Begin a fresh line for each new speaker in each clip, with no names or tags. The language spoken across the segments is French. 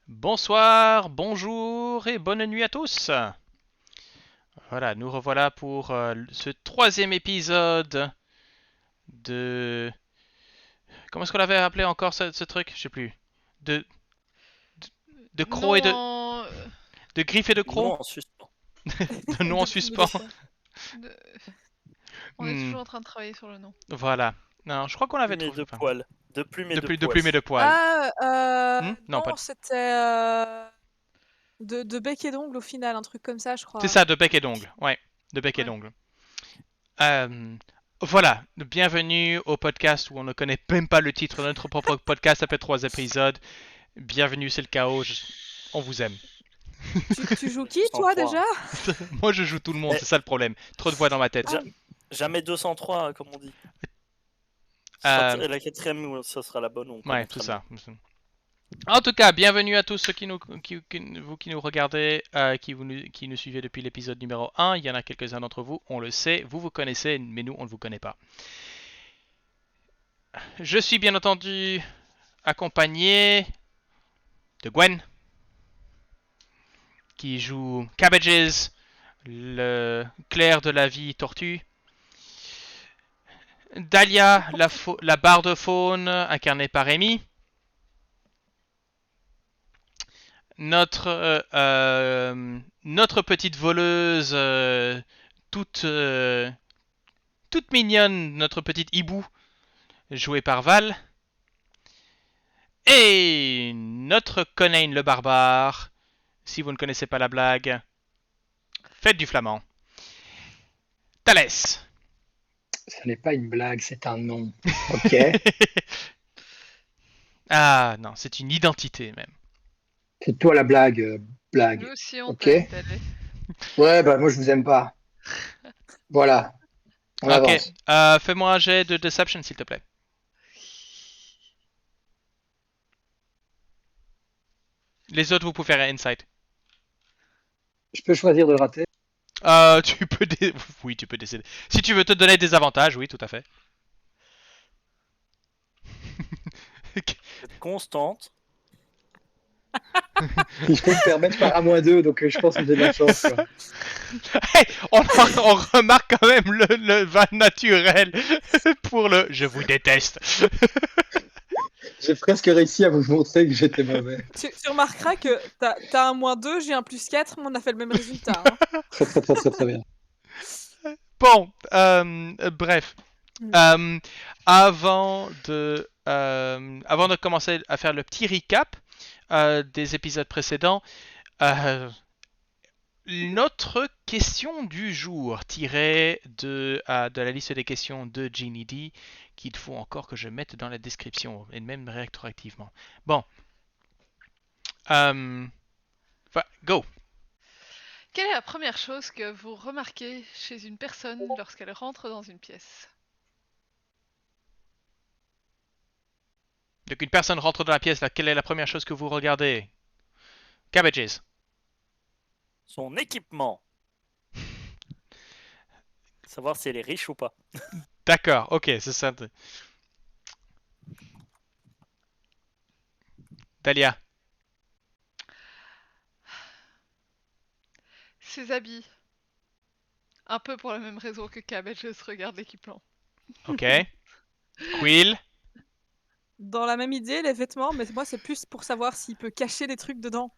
Bonsoir, bonjour et bonne nuit à tous. Voilà, nous revoilà pour ce troisième épisode de... Comment est-ce qu'on l'avait appelé encore ce truc? Je sais plus. De, de crocs et de...
Non,
De griffes et de crocs?
Non, en suspens.
De noms en
Depuis mille
suspens.
fois.
de- on est
Hmm,
toujours en train de travailler sur le nom.
voilà. Non, je crois qu'on l'avait
Plume et
trouvé.
de
Enfin,
poils. De plumes et de
de
poils.
plumes et de poils.
Ah,
Non, pas...
non, c'était de bec et d'ongle au final, un truc comme ça, je
C'est
crois.
ça, de bec et d'ongle. Ouais, de bec et
Ouais.
d'ongle. Voilà, bienvenue au podcast où on ne connaît même pas le titre de notre propre podcast après 3 épisodes. Bienvenue, c'est le chaos. On vous aime.
Tu joues qui,
203.
toi, déjà?
Moi, je joue tout le monde,
Eh,
c'est ça le problème. Trop de voix dans ma tête.
ja- Jamais 203, comme on dit.
Euh,
La quatrième, ça sera la bonne, on
ouais, c'est
connaîtra mieux.
ça. En tout cas, bienvenue à tous ceux vous qui nous regardez, qui nous suivez depuis l'épisode numéro 1. Il y en a quelques-uns d'entre vous, on le sait. Vous connaissez, mais nous, on ne vous connaît pas. Je suis bien entendu accompagné de Gwen, qui joue Cabbages, le clair de la vie tortue. Dahlia, la barde faune, incarnée par Amy. Notre petite voleuse, toute, toute mignonne, notre petite hibou, jouée par Val. Et notre Conain le barbare, si vous ne connaissez pas la blague, faites du flamand. Thalès.
Ce n'est pas une blague, c'est un nom. Ok.
Ah non, c'est une identité même.
C'est toi la blague,
Nous
blague.
aussi, on
Ok.
t'aime, Thalès.
Ouais, bah moi je vous aime pas. Voilà. On
Ok,
avance.
fais-moi un jet de Deception s'il te plaît. Les autres, vous pouvez faire un Insight.
Je peux choisir de le rater.
Tu peux oui, tu peux décider. Si tu veux te donner des avantages, oui, tout à fait.
Cette constante.
Si je peux me permettre, je pars à -2, donc je pense que j'ai de la chance. Quoi.
Hey, on remarque quand même le van naturel pour le je vous déteste.
J'ai presque réussi à vous montrer que j'étais mauvais.
Tu remarqueras que t'as un -2, j'ai un +4, mais on a fait le même résultat. Hein.
Très bien.
Bon, bref.
Hmm.
Avant de commencer à faire le petit recap des épisodes précédents, notre question du jour, tirée de la liste des questions de Ginny D, qu'il faut encore que je mette dans la description, et même rétroactivement. Bon. Go.
Quelle est la première chose que vous remarquez chez une personne lorsqu'elle rentre dans une pièce?
Dès qu'une personne rentre dans la pièce, là, quelle est la première chose que vous regardez? Cabbages.
Son équipement. Savoir si elle est riche ou pas.
D'accord, ok, c'est ça. Dahlia.
Ses habits. Un peu pour la même raison que Cabbages regarde l'équipement.
Ok. Quill.
Dans la même idée, les vêtements, mais moi, c'est plus pour savoir s'il peut cacher des trucs dedans.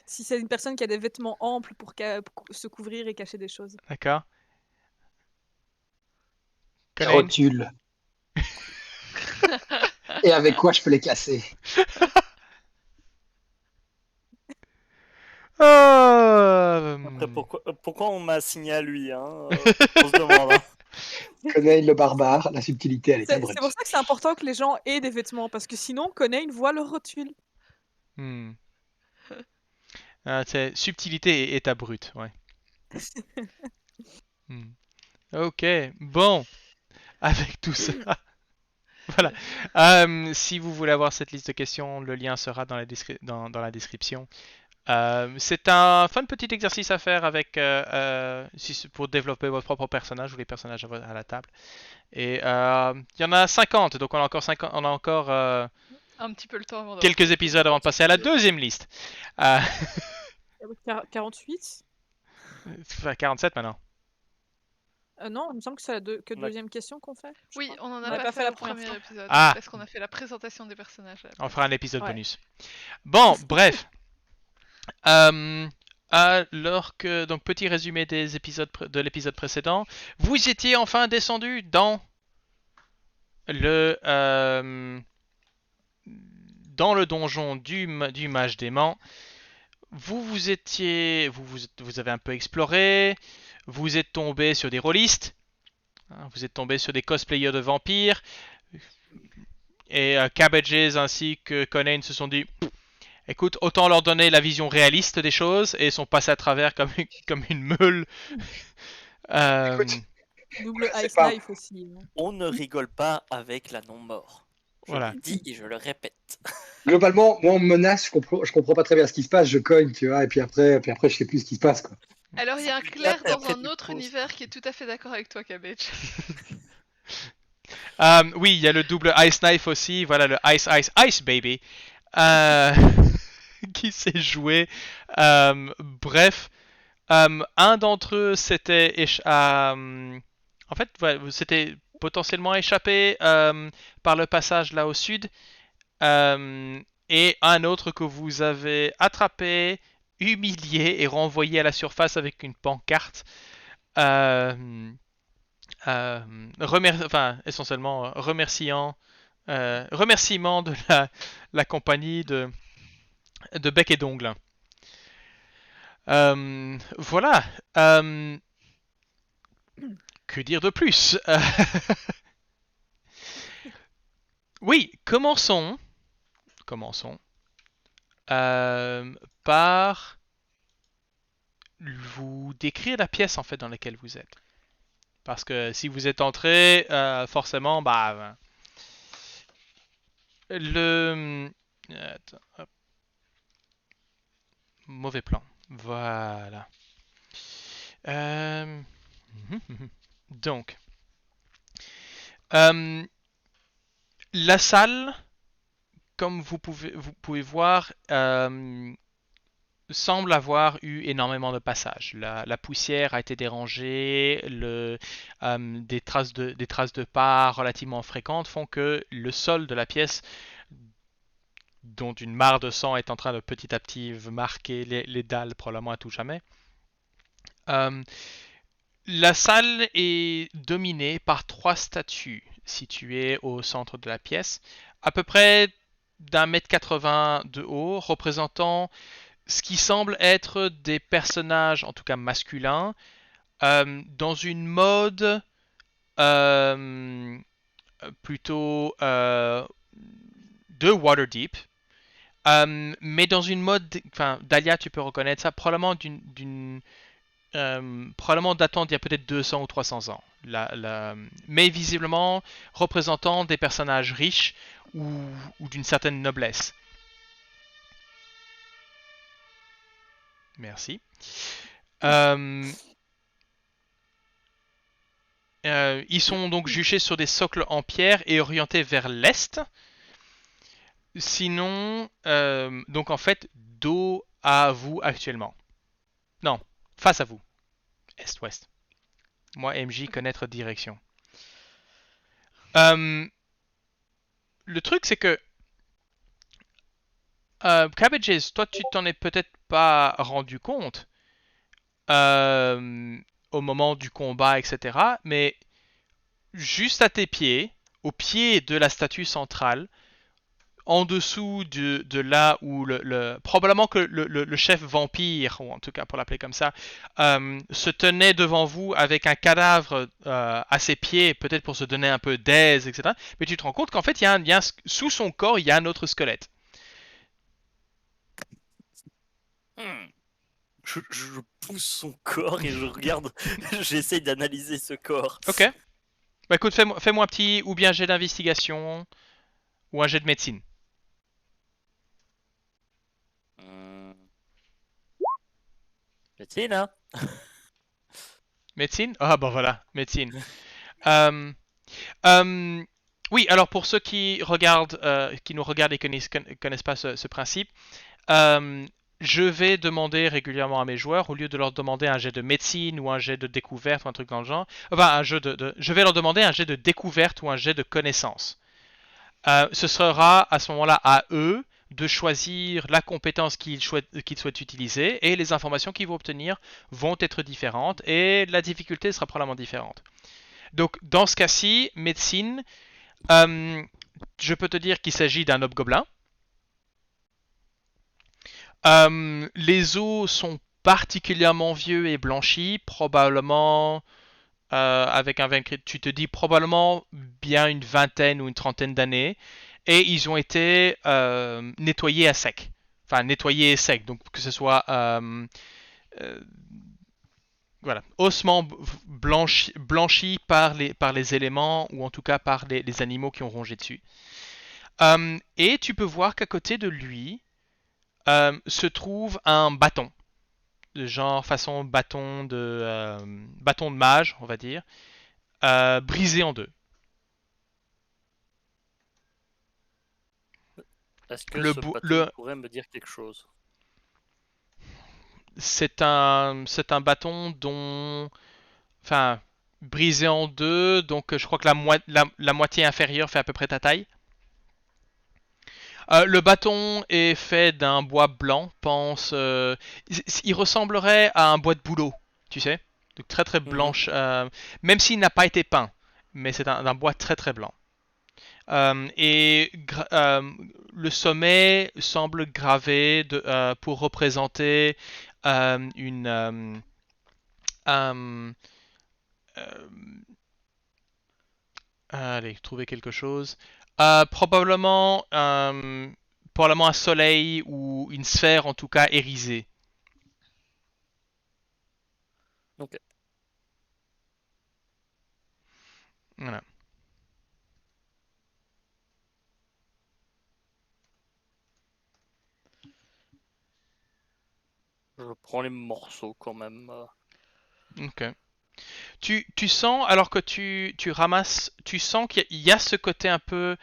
Si c'est une personne qui a des vêtements amples pour se couvrir et cacher des choses.
D'accord.
Les
Conan.
rotules. Et avec quoi je peux les casser?
Après, pourquoi on m'a assigné à lui, hein on se demande. Hein.
Conan le barbare, la subtilité, elle est
C'est
abrutie.
pour ça que c'est important que les gens aient des vêtements, parce que sinon, Conan voit le rotule.
Subtilité et état brut, ouais. Ok, bon. Avec tout ça. Voilà. Si vous voulez avoir cette liste de questions, le lien sera dans dans la description. C'est un fun petit exercice à faire avec pour développer votre propre personnage ou les personnages à la table. Et il y en a 50, donc on a encore
Un petit peu le temps avant de
quelques épisodes avant de passer à la deuxième liste. Euh,
48
enfin, 47 maintenant.
Non, il me semble que c'est la
On a-
deuxième question qu'on fait. je
Oui,
crois.
on en
On
a
n'a
pas fait
la
au
première
premier
fois.
épisode.
Ah.
Parce qu'on a fait la présentation des personnages. à la
On
place.
fera un épisode
Ouais.
bonus. Bon, bref. Alors que, donc petit résumé des épisodes de l'épisode précédent, vous étiez enfin descendu dans le donjon du mage dément. Vous avez un peu exploré, vous êtes tombé sur des rôlistes, hein, vous êtes tombé sur des cosplayers de vampires, et Cabbages ainsi que Conan se sont dit, écoute, autant leur donner la vision réaliste des choses, et sont passés à travers comme une meule.
Écoute,
Double
c'est
Ice
pas-
Knife aussi. Hein.
On ne rigole pas avec la non-mort. Je
Voilà.
le dis et je le répète.
Globalement, moi, on me menace, je comprends pas très bien ce qui se passe, je cogne, tu vois, et puis après, je sais plus ce qui se passe, quoi.
Alors, il y a un
C'est
Claire
clair, et
dans
après,
un
tu
autre
poses.
univers qui est tout à fait d'accord avec toi, Cabbage.
Oui, il y a le double Ice Knife aussi, voilà le Ice Ice Ice Baby, qui s'est joué. Bref, un d'entre eux s'était en fait, ouais, c'était potentiellement échappé par le passage là au sud, et un autre que vous avez attrapé, humilié et renvoyé à la surface avec une pancarte. Essentiellement remerciement de la compagnie de bec et d'ongle. Voilà. Que dire de plus? Oui, commençons par vous décrire la pièce en fait dans laquelle vous êtes. Parce que si vous êtes entré, forcément, bah, attends, hop. Mauvais plan. Voilà. Donc, la salle, comme vous pouvez voir, semble avoir eu énormément de passages. La poussière a été dérangée, des traces de pas relativement fréquentes font que le sol de la pièce, dont une mare de sang est en train de petit à petit marquer les dalles probablement à tout jamais. La salle est dominée par 3 statues situées au centre de la pièce, à peu près d'1,80 m de haut, représentant ce qui semble être des personnages, en tout cas masculins, dans une mode plutôt de Waterdeep, mais dans une mode, enfin, Dahlia, tu peux reconnaître ça, probablement probablement datant d'il y a peut-être 200 ou 300 ans. Mais visiblement représentant des personnages riches ou d'une certaine noblesse. Merci. Ils sont donc juchés sur des socles en pierre et orientés vers l'est. Sinon, donc en fait, dos à vous actuellement. Non, face à vous. Est-ouest. Moi, MJ, connaître direction. Le truc, c'est que Cabbages, toi, tu t'en es peut-être pas rendu compte au moment du combat, etc. Mais juste à tes pieds, au pied de la statue centrale, en dessous de là où probablement que le chef vampire, ou en tout cas pour l'appeler comme ça, se tenait devant vous avec un cadavre à ses pieds, peut-être pour se donner un peu d'aise, etc. Mais tu te rends compte qu'en fait, sous son corps, il y a un autre squelette.
Je pousse son corps et je regarde, j'essaye d'analyser ce corps.
Ok. Bah écoute, fais-moi un petit, ou bien jet d'investigation, ou un jet de médecine.
Médecine, hein?
Médecine? Ah bah voilà, médecine. Euh, euh, Oui, alors pour ceux qui regardent, qui nous regardent et connaissent pas ce principe, euh, je vais demander régulièrement à mes joueurs, au lieu de leur demander un jet de médecine ou un jet de découverte ou un truc dans le genre, enfin je vais leur demander un jet de découverte ou un jet de connaissance. Ce sera à ce moment-là à eux de choisir la compétence qu'ils souhaitent utiliser et les informations qu'ils vont obtenir vont être différentes et la difficulté sera probablement différente. Donc dans ce cas-ci, médecine, euh, je peux te dire qu'il s'agit d'un hobgoblin. Les os sont particulièrement vieux et blanchis, probablement avec un vaincre, tu te dis probablement bien une vingtaine ou une trentaine d'années, et ils ont été nettoyés à sec. Enfin, nettoyés et secs, donc que ce soit euh, voilà, ossements blanchis par les éléments, ou en tout cas par les animaux qui ont rongé dessus. Et tu peux voir qu'à côté de lui se trouve un bâton, de genre façon bâton de mage, on va dire, brisé en deux.
Est-ce que
Le,
ce
bou-
bâton
le,
pourrait me dire quelque chose?
c'est un bâton dont, enfin, brisé en deux, donc je crois que la moitié inférieure fait à peu près ta taille. Le bâton est fait d'un bois blanc, pense. Il ressemblerait à un bois de bouleau, tu sais, donc très très
Mhm.
blanche, même s'il n'a pas été peint, mais c'est un bois très très blanc. Et le sommet semble gravé pour représenter une euh, euh, allez, trouver quelque chose. Probablement un soleil ou une sphère en tout cas irisée.
Ok.
Voilà.
Je prends les morceaux quand même.
Ok. Tu sens, alors que tu ramasses, tu sens qu'il y a ce côté un peu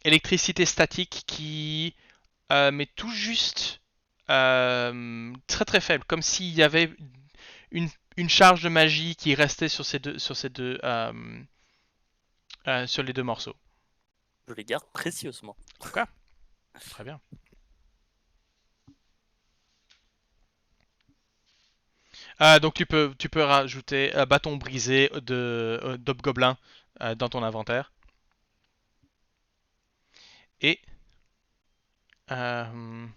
électricité statique qui mais tout juste très très faible, comme s'il y avait une, une charge de magie qui restait sur les deux morceaux.
Je les garde précieusement.
Ok, très bien. Donc tu peux rajouter bâton brisé d'Hobgoblin dans ton inventaire. Et euh,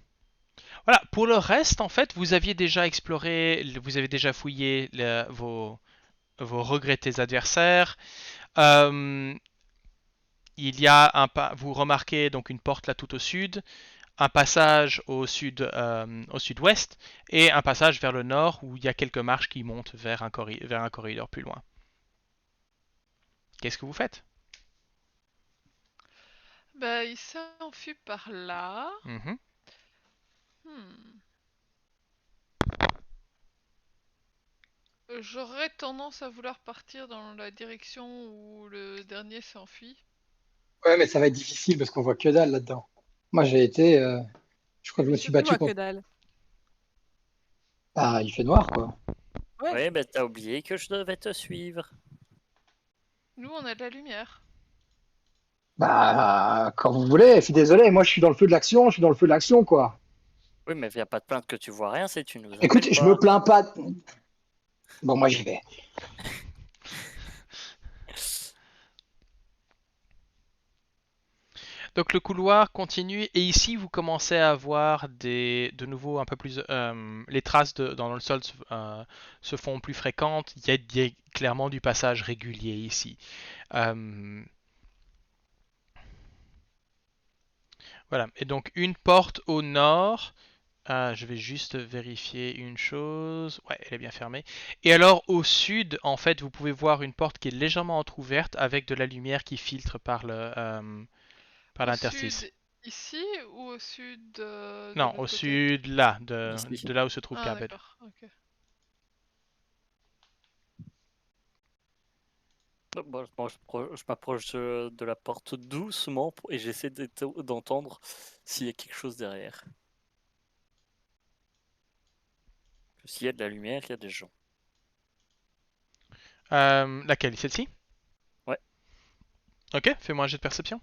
voilà, pour le reste, en fait, vous aviez déjà exploré, vous avez déjà fouillé vos regrettés adversaires. Euh, vous remarquez donc une porte là tout au sud, un passage au sud-ouest et un passage vers le nord où il y a quelques marches qui montent vers un corridor plus loin. Qu'est-ce que vous faites?
Bah, il s'enfuit par là.
Mhm.
Hmm. J'aurais tendance à vouloir partir dans la direction où le dernier s'enfuit.
Ouais, mais ça va être difficile parce qu'on voit que dalle là-dedans. Moi, j'ai été. Je crois que je me suis
Tu
battu
vois que
contre.
dalle.
Ah, il fait noir, quoi.
Ouais.
Ouais, mais t'as oublié que je devais te suivre.
Nous, on a de la lumière.
Bah, quand vous voulez. Je suis désolé. Moi, je suis dans le feu de l'action. Je suis dans le feu de l'action, quoi.
Oui, mais viens pas te plaindre que tu vois rien si tu nous
Écoute,
appelles
je me
pas.
plains pas. Bon, moi, j'y vais.
Donc le couloir continue et ici vous commencez à voir de nouveau un peu plus les traces dans le sol se font plus fréquentes. Il y a clairement du passage régulier ici. Euh, voilà. Et donc une porte au nord. Je vais juste vérifier une chose. Ouais, elle est bien fermée. Et alors au sud, en fait, vous pouvez voir une porte qui est légèrement entrouverte avec de la lumière qui filtre par
Au
l'interstice.
sud, ici, ou au sud de
Non, au
l'autre côté?
sud, là,
Ici.
de là où se trouve
Ah,
Carbet.
d'accord, ok.
Moi, je m'approche de la porte doucement et j'essaie d'entendre s'il y a quelque chose derrière. S'il y a de la lumière, il y a des gens.
Laquelle? Celle-ci?
Ouais.
Ok, fais-moi un jet de perception.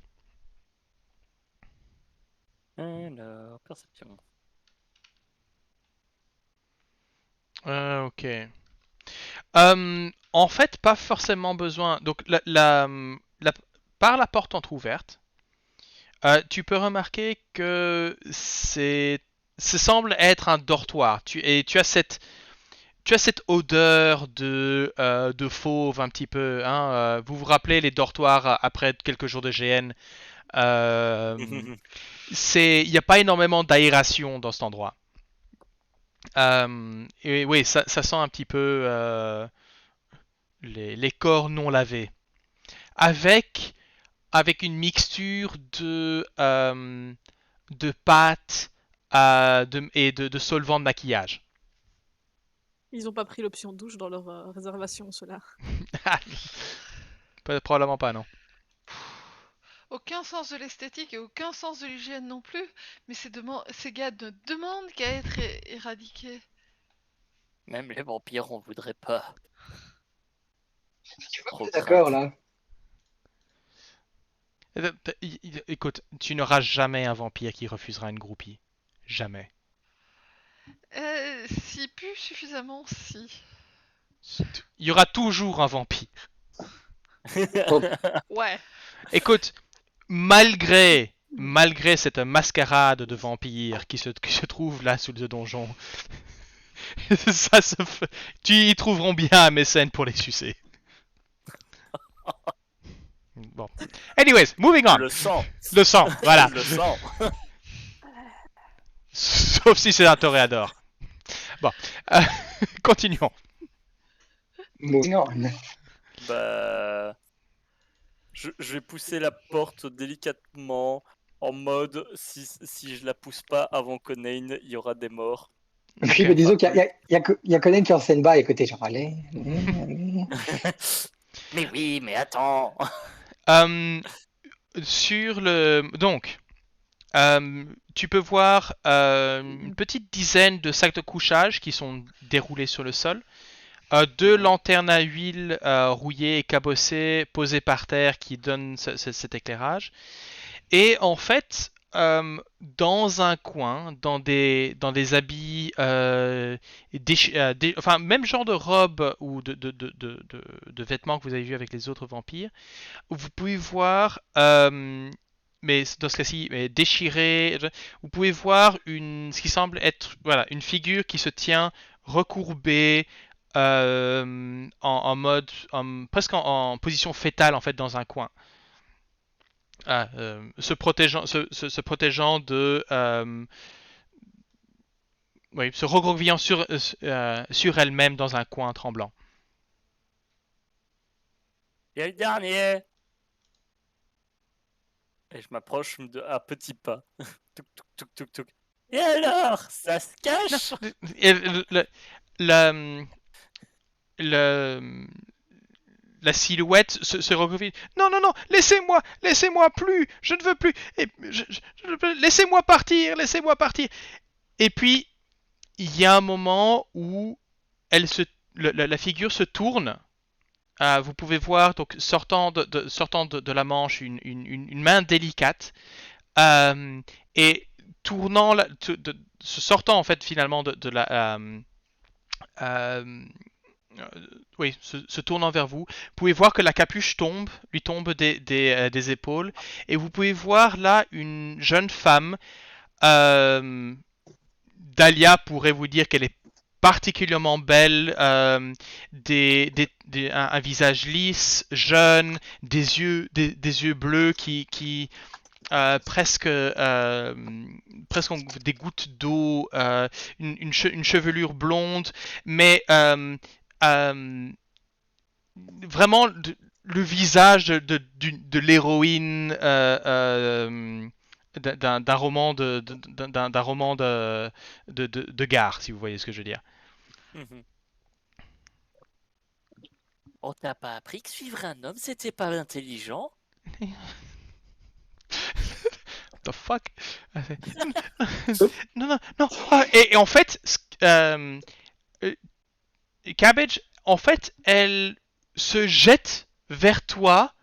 Alors, perception.
Ok. En fait, pas forcément besoin. Donc, par la porte entrouverte, tu peux remarquer que ça semble être un dortoir. Et tu as cette odeur de fauve un petit peu. Hein, vous vous rappelez les dortoirs après quelques jours de GN. Il n'y a pas énormément d'aération dans cet endroit. Et oui, ça sent un petit peu les corps non lavés. Avec, avec une mixture de pâte et de solvant de maquillage.
Ils ont pas pris l'option douche dans leur réservation, ceux-là.
Probablement pas, non.
Aucun sens de l'esthétique et aucun sens de l'hygiène non plus. Mais ces gars ne demandent qu'à être éradiqués.
Même les vampires, on voudrait pas. Trop
D'accord,
crade.
là.
Écoute, tu n'auras jamais un vampire qui refusera une groupie. Jamais.
S'il pue suffisamment, si.
Il y aura toujours un vampire.
Ouais.
Écoute, malgré cette mascarade de vampires qui se trouve là sous le donjon, ils trouveront bien un mécène pour les sucer. Bon. Anyways, moving on.
Le sang.
Le sang, voilà.
Le sang.
Sauf si c'est un toréador. Bon, euh, continuons.
Non.
Bah, je vais pousser la porte délicatement en mode si je la pousse pas avant Conan, il y aura des morts.
Puis, mais disons qu'il y a Conan qui est en scène-bas et côté genre, allez.
Mais oui, mais attends.
Donc, tu peux voir une petite dizaine de sacs de couchage qui sont déroulés sur le sol. Deux lanternes à huile rouillées et cabossées posées par terre qui donnent cet éclairage. Et en fait, dans un coin, dans des habits, enfin même genre de robe ou de vêtements que vous avez vu avec les autres vampires, vous pouvez voir, mais dans ce cas-ci, déchiré, vous pouvez voir ce qui semble être voilà, une figure qui se tient recourbée en mode, presque en position fétale en fait dans un coin. Se protégeant de, oui, se recroquevillant sur elle-même dans un coin tremblant.
Il y a le dernier. Et je m'approche à petits pas. Touk, touk, touk, touk, touk. Et alors, ça se cache?
Et le- la silhouette se recroqueville. Non, non, non, laissez-moi plus, je ne veux plus, laissez-moi partir, laissez-moi partir. Et puis, il y a un moment où la figure se tourne. Vous pouvez voir, donc, sortant de la manche, une main délicate. Et tournant, sortant en fait finalement de la. Oui, se tournant vers vous. Vous pouvez voir que la capuche lui tombe des épaules. Et vous pouvez voir là une jeune femme. Dahlia pourrait vous dire qu'elle est particulièrement belle. Un visage lisse, jeune, des yeux bleus qui presque ont des gouttes d'eau, une chevelure blonde, mais vraiment le visage de l'héroïne d'un roman d'un roman de gare, si vous voyez ce que je veux dire.
Mhm. On t'a pas appris que suivre un homme, c'était pas intelligent?
The fuck? Non, non, non. Ah, et en fait, euh, Cabbage, en fait, elle se jette vers toi,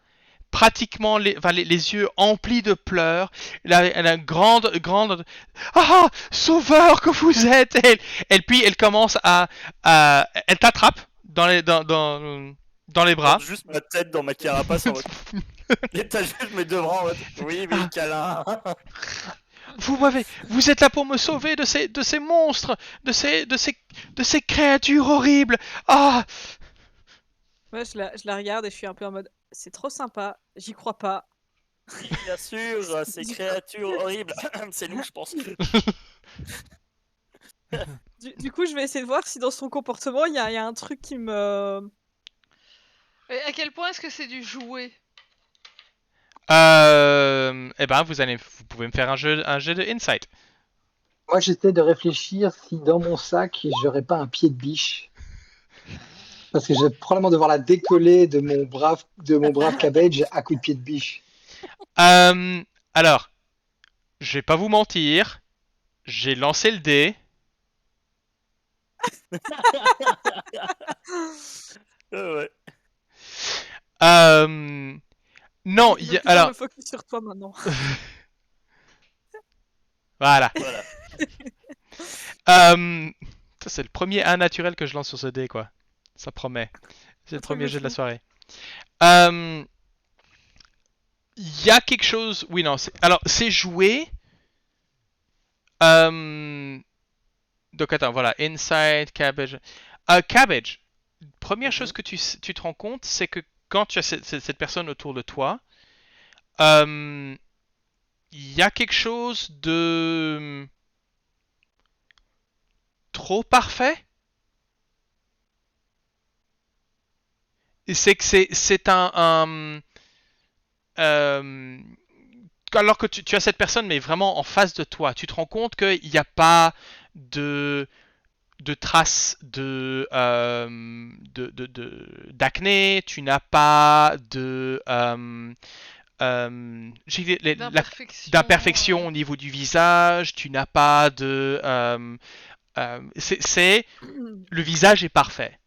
pratiquement les yeux emplis de pleurs. Elle a une grande. Ah, sauveur que vous êtes! Puis elle commence elle t'attrape dans les bras.
Porte juste ma tête dans ma carapace en mode. Et t'as juste mes deux bras en mode. Oui, câlin.
Vous êtes là pour me sauver de ces monstres, de ces créatures horribles. Ah!
Ouais, je la regarde et je suis un peu en mode c'est trop sympa, j'y crois pas.
Oui, bien sûr, ces créatures horribles. C'est nous, je pense.
Du coup, je vais essayer de voir si dans son comportement il y a un truc qui me.
Et à quel point est-ce que c'est du jouet?
Eh ben, vous pouvez me faire un jet de insight.
Moi, j'essaie de réfléchir si dans mon sac, j'aurais pas un pied de biche. Parce que je vais probablement devoir la décoller de mon brave Cabbage à coup de pied de biche.
Alors, je vais pas vous mentir, j'ai lancé le dé.
Ouais.
Non,
Je vais
alors
me focus sur toi maintenant.
voilà.
Voilà.
Ça, c'est le premier 1 naturel que je lance sur ce dé, quoi. Ça promet. C'est le premier jet de la soirée. Il y a quelque chose. Oui, non. Alors, c'est joué. Donc, attends, voilà. Inside, Cabbage. Cabbage. Première chose que tu te rends compte, c'est que quand tu as cette personne autour de toi, il y a quelque chose de trop parfait. Et c'est que c'est alors que tu as cette personne, mais vraiment en face de toi, tu te rends compte qu'il n'y a pas de traces d'acné, tu n'as pas d'imperfection au niveau du visage, tu n'as pas le visage est parfait.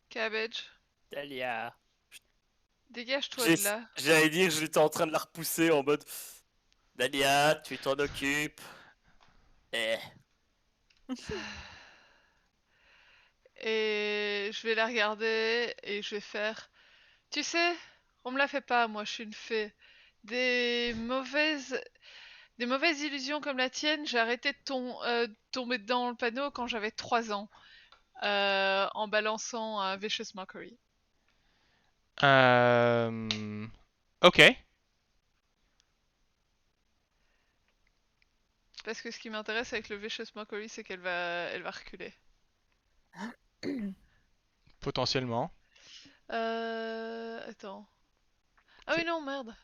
Cabbage,
Dahlia.
dégage-toi de là.
J'allais dire, j'étais en train de la repousser en mode. Dahlia, tu t'en occupes. Eh.
Et je vais la regarder et je vais faire. Tu sais, on me la fait pas, moi je suis une fée. Des mauvaises illusions comme la tienne, j'ai arrêté de tomber dans le panneau quand j'avais 3 ans, en balançant un Vicious Mockery.
Ok.
Parce que ce qui m'intéresse avec le Vicious Mockery, c'est elle va reculer.
Potentiellement.
Attends. Ah oui, non, merde.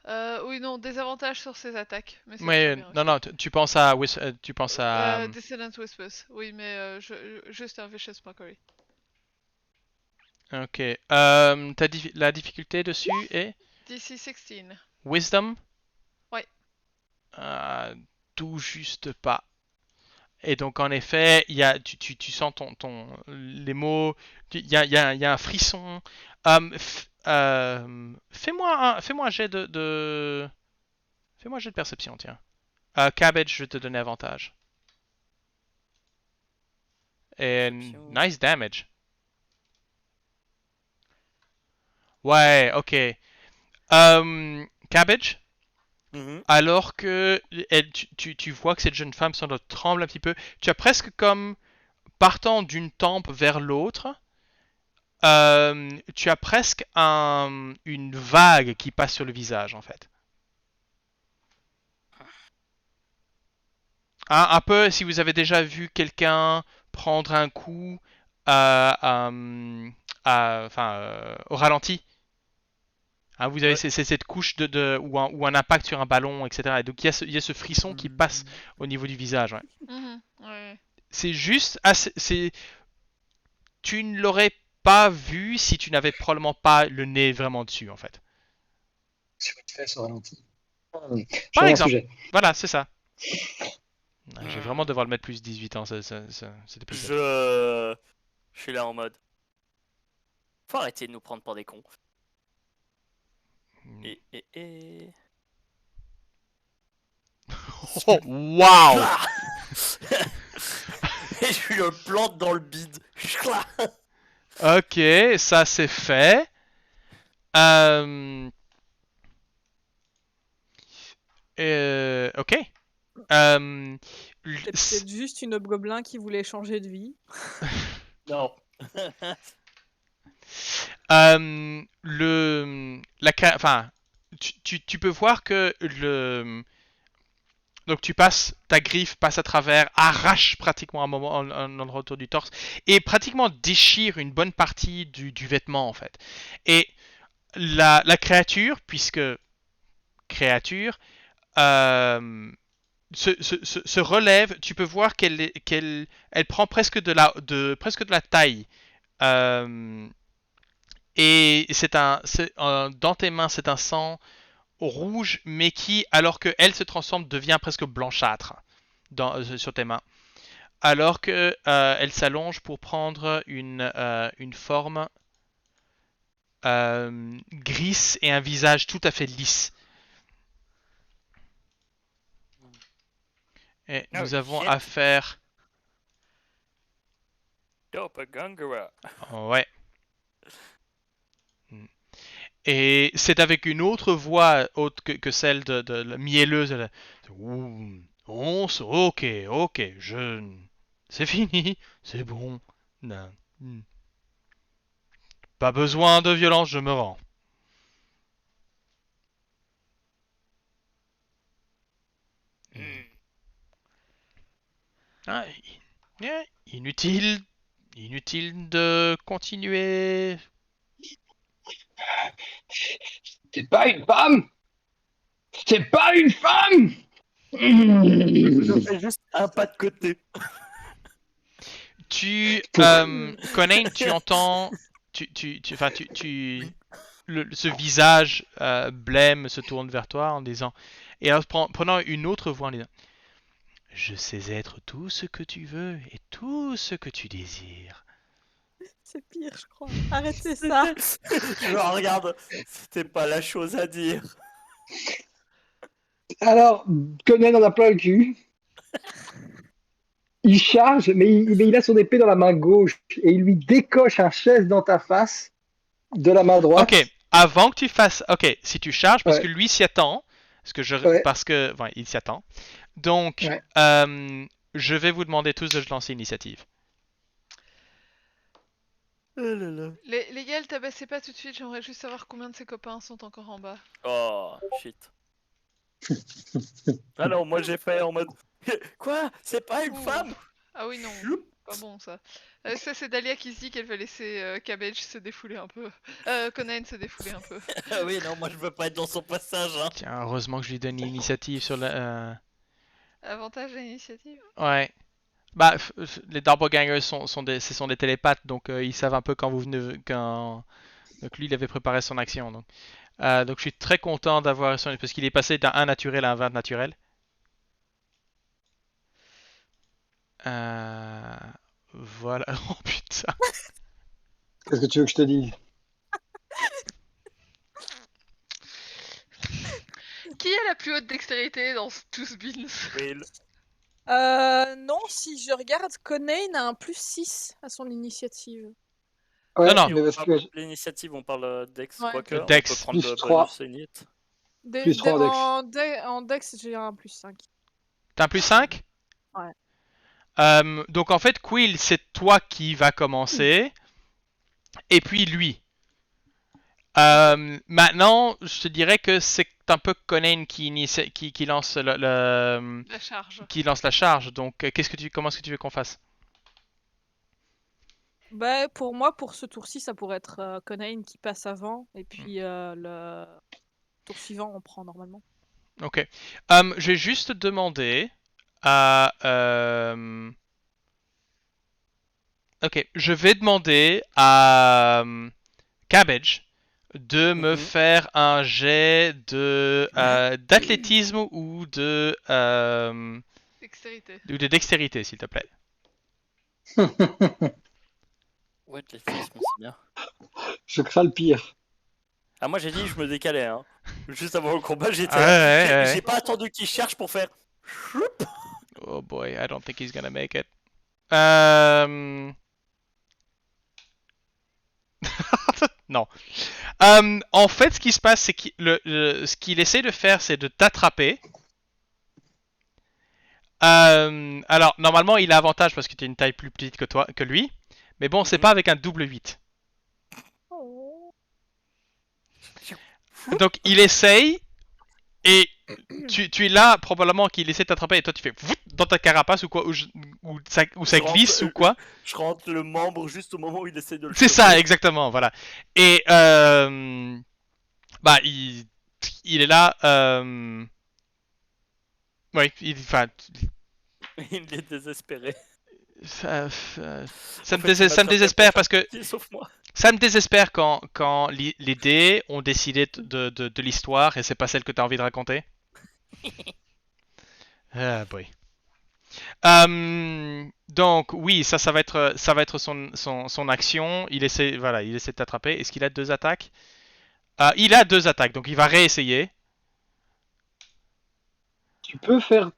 Oui, non, désavantage sur ses attaques. Mais c'est
Mais
très bien
non,
aussi.
non, tu penses à tu penses à
Dissonant Whispers. Oui, mais juste un Vicious Mockery.
ok. La difficulté dessus est
DC 16.
Wisdom.
Ouais.
Tout juste pas. Et donc en effet, tu sens les mots, il y a un frisson. Fais-moi un jet fais-moi un jet de perception, tiens. Cabbage, je vais te donner avantage. Et nice damage. Ouais, ok. Cabbage, alors que tu vois que cette jeune femme semble tremble un petit peu, tu as presque comme partant d'une tempe vers l'autre, tu as presque une vague qui passe sur le visage en fait. Un peu si vous avez déjà vu quelqu'un prendre un coup au ralenti. Hein, vous avez
Ouais.
cette couche ou un impact sur un ballon, etc. Et donc il y a ce frisson qui passe au niveau du visage. Ouais.
Ouais.
C'est juste, tu ne l'aurais pas vu si tu n'avais probablement pas le nez vraiment dessus, en fait.
Sur une fesse au ralenti.
Par
Changeons un
exemple.
sujet.
Voilà, c'est ça. Ouais, je vais vraiment devoir le mettre plus 18 ans, c'était plus bête.
Je suis là en mode. Faut arrêter de nous prendre pour des cons. Et...
Oh, waouh!
Ah Et je lui le plante dans le bide.
Ok, ça c'est fait. Ok. Euh,
C'est peut-être juste une hobgoblin qui voulait changer de vie.
Non.
Enfin, tu peux voir que donc ta griffe passe à travers, arrache pratiquement un endroit autour du torse et pratiquement déchire une bonne partie du vêtement en fait. Et la créature, puisque créature, se relève. Tu peux voir elle prend presque de la taille. Euh, et dans tes mains, c'est un sang rouge, mais qui, alors que elle se transforme, devient presque blanchâtre sur tes mains. Alors que elle s'allonge pour prendre une forme grise et un visage tout à fait lisse. Et nous avons affaire.
Doppelganger.
Ouais. Et c'est avec une autre voix autre que celle de la mielleuse. Ok, c'est fini, c'est bon. Non. Pas besoin de violence, je me rends. Ah, inutile de continuer.
C'est pas une femme! C'est pas une femme!
Je fais juste un pas de côté.
Conan, tu entends, ce visage blême se tourne vers toi en disant, et alors prenant une autre voix en disant, je sais être tout ce que tu veux et tout ce que tu désires.
C'est pire, je crois. Arrêtez ça.
Je regarde, c'était pas la chose à dire.
Alors, Conan en a plein le cul. Il charge, mais il a son épée dans la main gauche et il lui décoche un chaise dans ta face de la main droite.
Ok, avant que tu fasses, ok, si tu charges, parce
Ouais.
que lui s'y attend,
Ouais.
il s'y attend. Donc,
Ouais.
je vais vous demander tous de lancer initiative.
Oh là là.
Les gars, tabassez pas tout de suite, j'aimerais juste savoir combien de ses copains sont encore en bas.
Oh, shit. Alors, moi j'ai fait en mode. Quoi? C'est pas une
Ouh.
femme?
Ah oui, non, pas bon ça. Ça, c'est Dahlia qui se dit qu'elle va laisser Cabbage se défouler un peu. Conan se défouler un peu.
Ah oui, non, moi je veux pas être dans son passage. Hein.
Tiens, heureusement que je lui donne l'initiative sur la.
Avantage à l'initiative.
Ouais. Bah, les Doppelgangers ce sont des télépathes, donc ils savent un peu quand vous venez. Donc lui, il avait préparé son action. Donc je suis très content d'avoir parce qu'il est passé d'un 1 naturel à un 20 naturel. Voilà. Oh putain.
Qu'est-ce que tu veux que je te dise?
Qui a la plus haute dextérité dans tous Beans?
Will.
Non, si je regarde, Conan a un plus 6 à son initiative.
Ouais,
Non,
Et
mais
on
parce
parle
que
l'initiative, on parle Dex,
Ouais.
quoique.
Dex.
On peut prendre
Plus
le
3.
bonus init.
Plus 3 en
En Dex, j'ai un plus 5.
T'as un plus 5?
Ouais.
Donc en fait, Quill, c'est toi qui va commencer. Et puis lui. Maintenant, je te dirais que c'est un peu Conan qui lance
La charge.
qui lance la charge. Donc, comment est-ce que tu veux qu'on fasse?
Bah, pour moi, pour ce tour-ci, ça pourrait être Conain qui passe avant, et puis le tour suivant, on prend normalement.
Ok. Je vais juste demander à... Ok, je vais demander à Cabbage de me
Mhm.
faire un jet de d'athlétisme
Dextérité.
ou de dextérité, s'il te plaît.
Ouais, l'athlétisme, c'est bien.
Je crains le pire.
Ah, moi j'ai dit je me décalais, hein. Juste avant le combat, j'étais
Ah,
là.
ouais,
J'ai
ouais.
j'ai pas attendu qu'il cherche pour faire. Choup.
Oh boy, I don't think he's gonna make it. Non. En fait, ce qui se passe, c'est ce qu'il essaie de faire, c'est de t'attraper. Alors, normalement, il a avantage parce que tu as une taille plus petite que toi, que lui. Mais bon, c'est
Mhm.
pas avec un double 8.
Oh.
Donc, il essaye et tu es là probablement qu'il essaie de t'attraper et toi tu fais dans ta carapace ou quoi, ou ça glisse ou quoi.
Je rentre le membre juste au moment où il essaie de le
C'est
choper.
ça, exactement, voilà. Et bah, il est là. Oui, enfin,
Il est désespéré.
ça,
En fait, il
ça me
m'attrapait pour
désespère
faire
parce que
pitié, sauf moi.
ça me désespère quand les dés ont décidé de l'histoire et c'est pas celle que tu as envie de raconter. Ah boy. Donc oui, ça va être son action. Voilà, il essaie de t'attraper. Est-ce qu'il a 2 attaques? Il a 2 attaques, donc il va réessayer.
Tu peux faire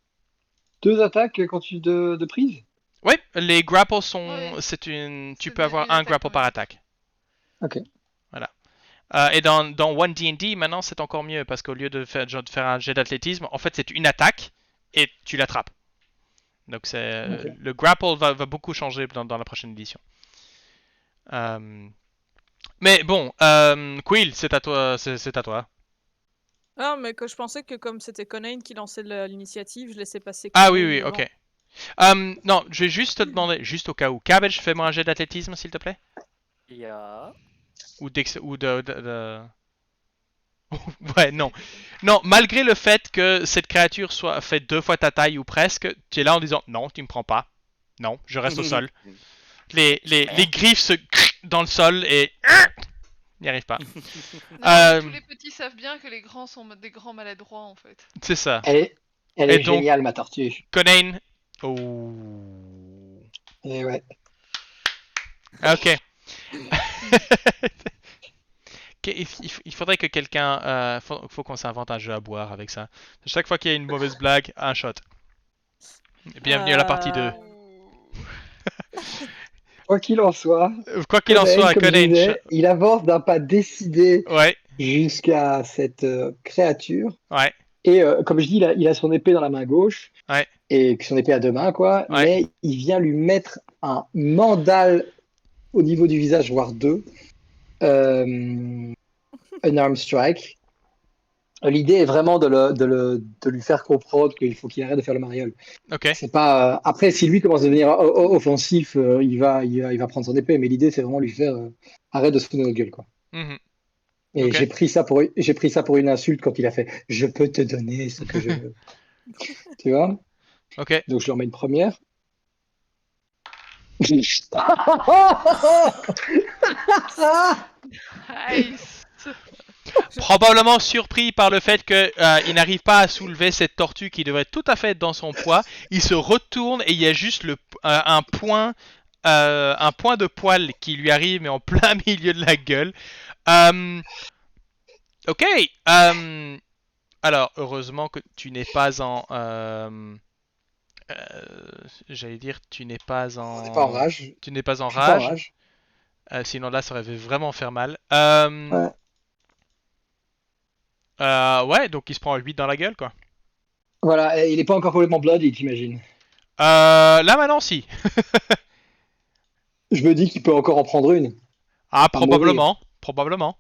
2 attaques quand de prise?
Oui, les grapples
Oui,
tu
c'est
peux avoir
une
un
attaque
grapple
quand
par
même.
attaque.
Ok.
Voilà. Et dans One D&D, maintenant c'est encore mieux parce qu'au lieu de faire un jet d'athlétisme, en fait c'est une attaque et tu l'attrapes. Donc
Ok.
le grapple va beaucoup changer dans la prochaine édition. Mais bon, Quill, c'est à toi, c'est à toi.
Ah, mais que je pensais que comme c'était Conain qui lançait l'initiative, je laissais passer
Ah oui,
Conain
oui,
devant.
ok. Non, je vais juste te demander, juste au cas où. Cabbage, fais-moi un jet d'athlétisme, s'il te plaît.
Yeah.
Ou Ouais, non. Non, malgré le fait que cette créature soit fait 2 fois ta taille ou presque, tu es là en disant non, tu me prends pas. Non, je reste au sol. Les griffes se dans le sol et n'y arrive pas.
Non, mais tous
Euh,
les petits savent bien que les grands sont des grands maladroits en fait.
c'est ça.
Elle est, elle
Et
est
donc,
géniale, ma tortue.
Conain. Oh.
Et ouais.
Ok. Il faudrait que quelqu'un. Faut qu'on s'invente un jeu à boire avec ça. Chaque fois qu'il y a une mauvaise blague, un shot. Bienvenue à la partie 2.
Quoi qu'il en soit,
Quoi qu'il en
Conan,
soit,
comme je
Conan.
disais, il avance d'un pas décidé
Ouais,
jusqu'à cette créature.
ouais,
Et comme je dis, il a son épée dans la main gauche
ouais,
et son épée à 2 mains, quoi.
ouais.
Mais il vient lui mettre un mandal au niveau du visage, voire 2. Un arm strike. L'idée est vraiment de lui faire comprendre qu'il faut qu'il arrête de faire le mariole.
Ok.
C'est pas après si lui commence à devenir offensif, il va prendre son épée, mais l'idée c'est vraiment lui faire arrête de se foutre de notre gueule, quoi.
Mhm.
Et
Ok.
j'ai pris ça pour une insulte quand il a fait je peux te donner ce que je veux. Tu vois?
Ok.
Donc je lui remets une première.
Nice.
Probablement surpris par le fait qu'il n'arrive pas à soulever cette tortue qui devrait tout à fait être dans son poids. Il se retourne et il y a juste un point de poil qui lui arrive mais en plein milieu de la gueule. Ok. Alors heureusement que tu n'es pas en j'allais dire tu n'es pas
On n'est pas en
en
rage.
tu n'es pas en
Je suis pas en
rage.
rage.
Sinon là ça aurait vraiment faire mal.
Ouais.
Ouais, donc il se prend 8 dans la gueule, quoi.
Voilà, et il est pas encore complètement bloody, t'imagines.
Là maintenant, si.
Je me dis qu'il peut encore en prendre une.
Ah,
Pas mourir.
probablement. Probablement.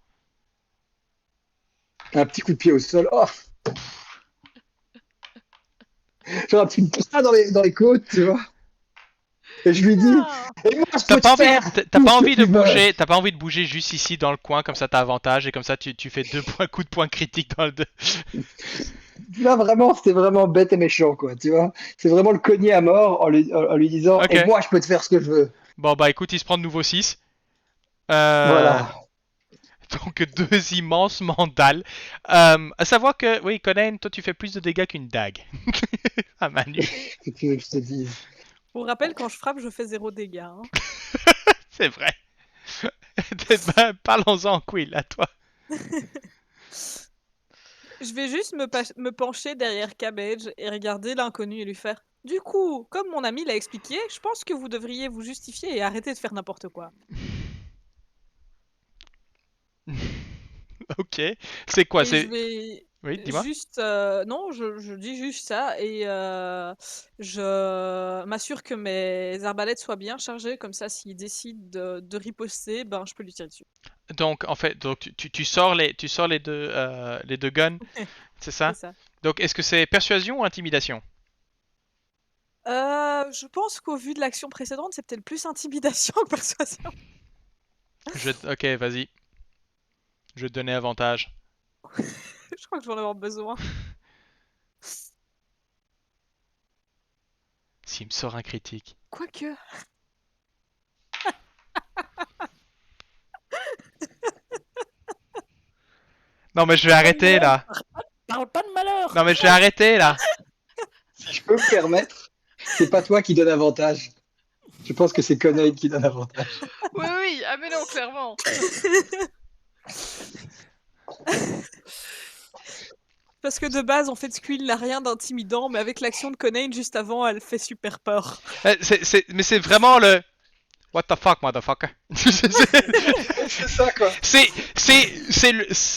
Un petit coup de pied au sol. Oh, faire un petit pas dans les côtes, tu vois. Et je lui dis,
Non.
et moi, je
T'as
peux
pas
te
envie,
faire
t'as
tout
pas
ce que
envie de
tu veux.
bouger, t'as pas envie de bouger juste ici dans le coin, comme ça t'as avantage et comme ça tu fais coups de poing critiques dans le deux.
Là, vraiment, c'était vraiment bête et méchant, quoi, tu vois. C'est vraiment le cogner à mort en lui disant, et
Ok.
moi, je peux te faire ce que je veux.
Bon bah écoute, il se prend de nouveau 6. Euh,
Voilà.
donc deux immenses mandales. À savoir que, oui, Conan, toi tu fais plus de dégâts qu'une dague. À main nue.
Et
Qu'est-ce que tu veux que je te dise?
pour rappel, quand je frappe, je fais 0 dégâts. Hein.
C'est vrai. Ben, parlons-en, Quill, à toi.
Je vais juste me pencher derrière Cabbage et regarder l'inconnu et lui faire. Du coup, comme mon ami l'a expliqué, je pense que vous devriez vous justifier et arrêter de faire n'importe quoi.
Ok. C'est quoi?
Et je
C'est.
vais
Oui, dis-moi.
juste... non, je dis juste ça et je m'assure que mes arbalètes soient bien chargées, comme ça s'il décide de riposter, ben je peux lui tirer dessus.
Donc, en fait, donc, tu sors les deux guns, c'est
C'est
ça?
ça.
Donc, est-ce que c'est persuasion ou intimidation?
Je pense qu'au vu de l'action précédente, c'est peut-être plus intimidation que persuasion.
Ok, vas-y. Je vais te donner avantage.
Je crois que je vais en avoir besoin.
S'il me sort un critique.
Quoique.
Non, mais je vais arrêter là.
Parle pas de malheur.
Non, mais je vais arrêter là.
Si je peux me permettre, c'est pas toi qui donne avantage. Je pense que c'est Conan qui donne avantage.
Oui, oui, ah mais non, clairement.
Parce que de base, en fait, Squill n'a rien d'intimidant, mais avec l'action de Conan juste avant, elle fait super peur.
Mais c'est vraiment le. What the fuck, motherfucker.
C'est ça, quoi.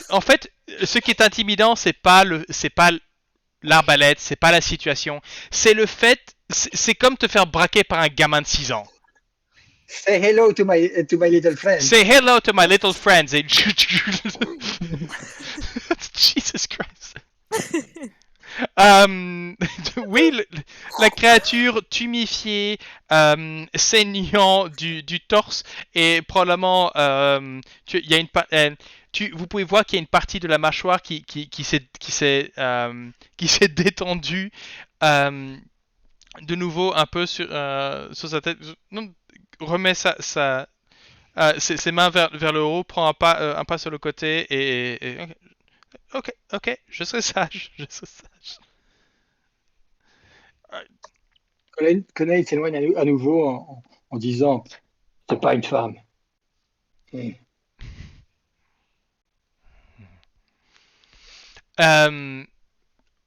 En fait, ce qui est intimidant, c'est pas l'arbalète, c'est pas la situation, c'est le fait, c'est comme te faire braquer par un gamin de 6 ans.
Say hello to my little friend.
Say hello to my little friends. Et... Jesus Christ. Oui, la créature tuméfiée, saignant du torse et probablement, il y a vous pouvez voir qu'il y a une partie de la mâchoire qui s'est détendue de nouveau un peu sur sa tête. Non, remet ses mains vers le haut, prend un pas sur le côté et ok, je serai sage, je serai sage.
Conan, il s'éloigne à nouveau en disant, c'est pas une femme.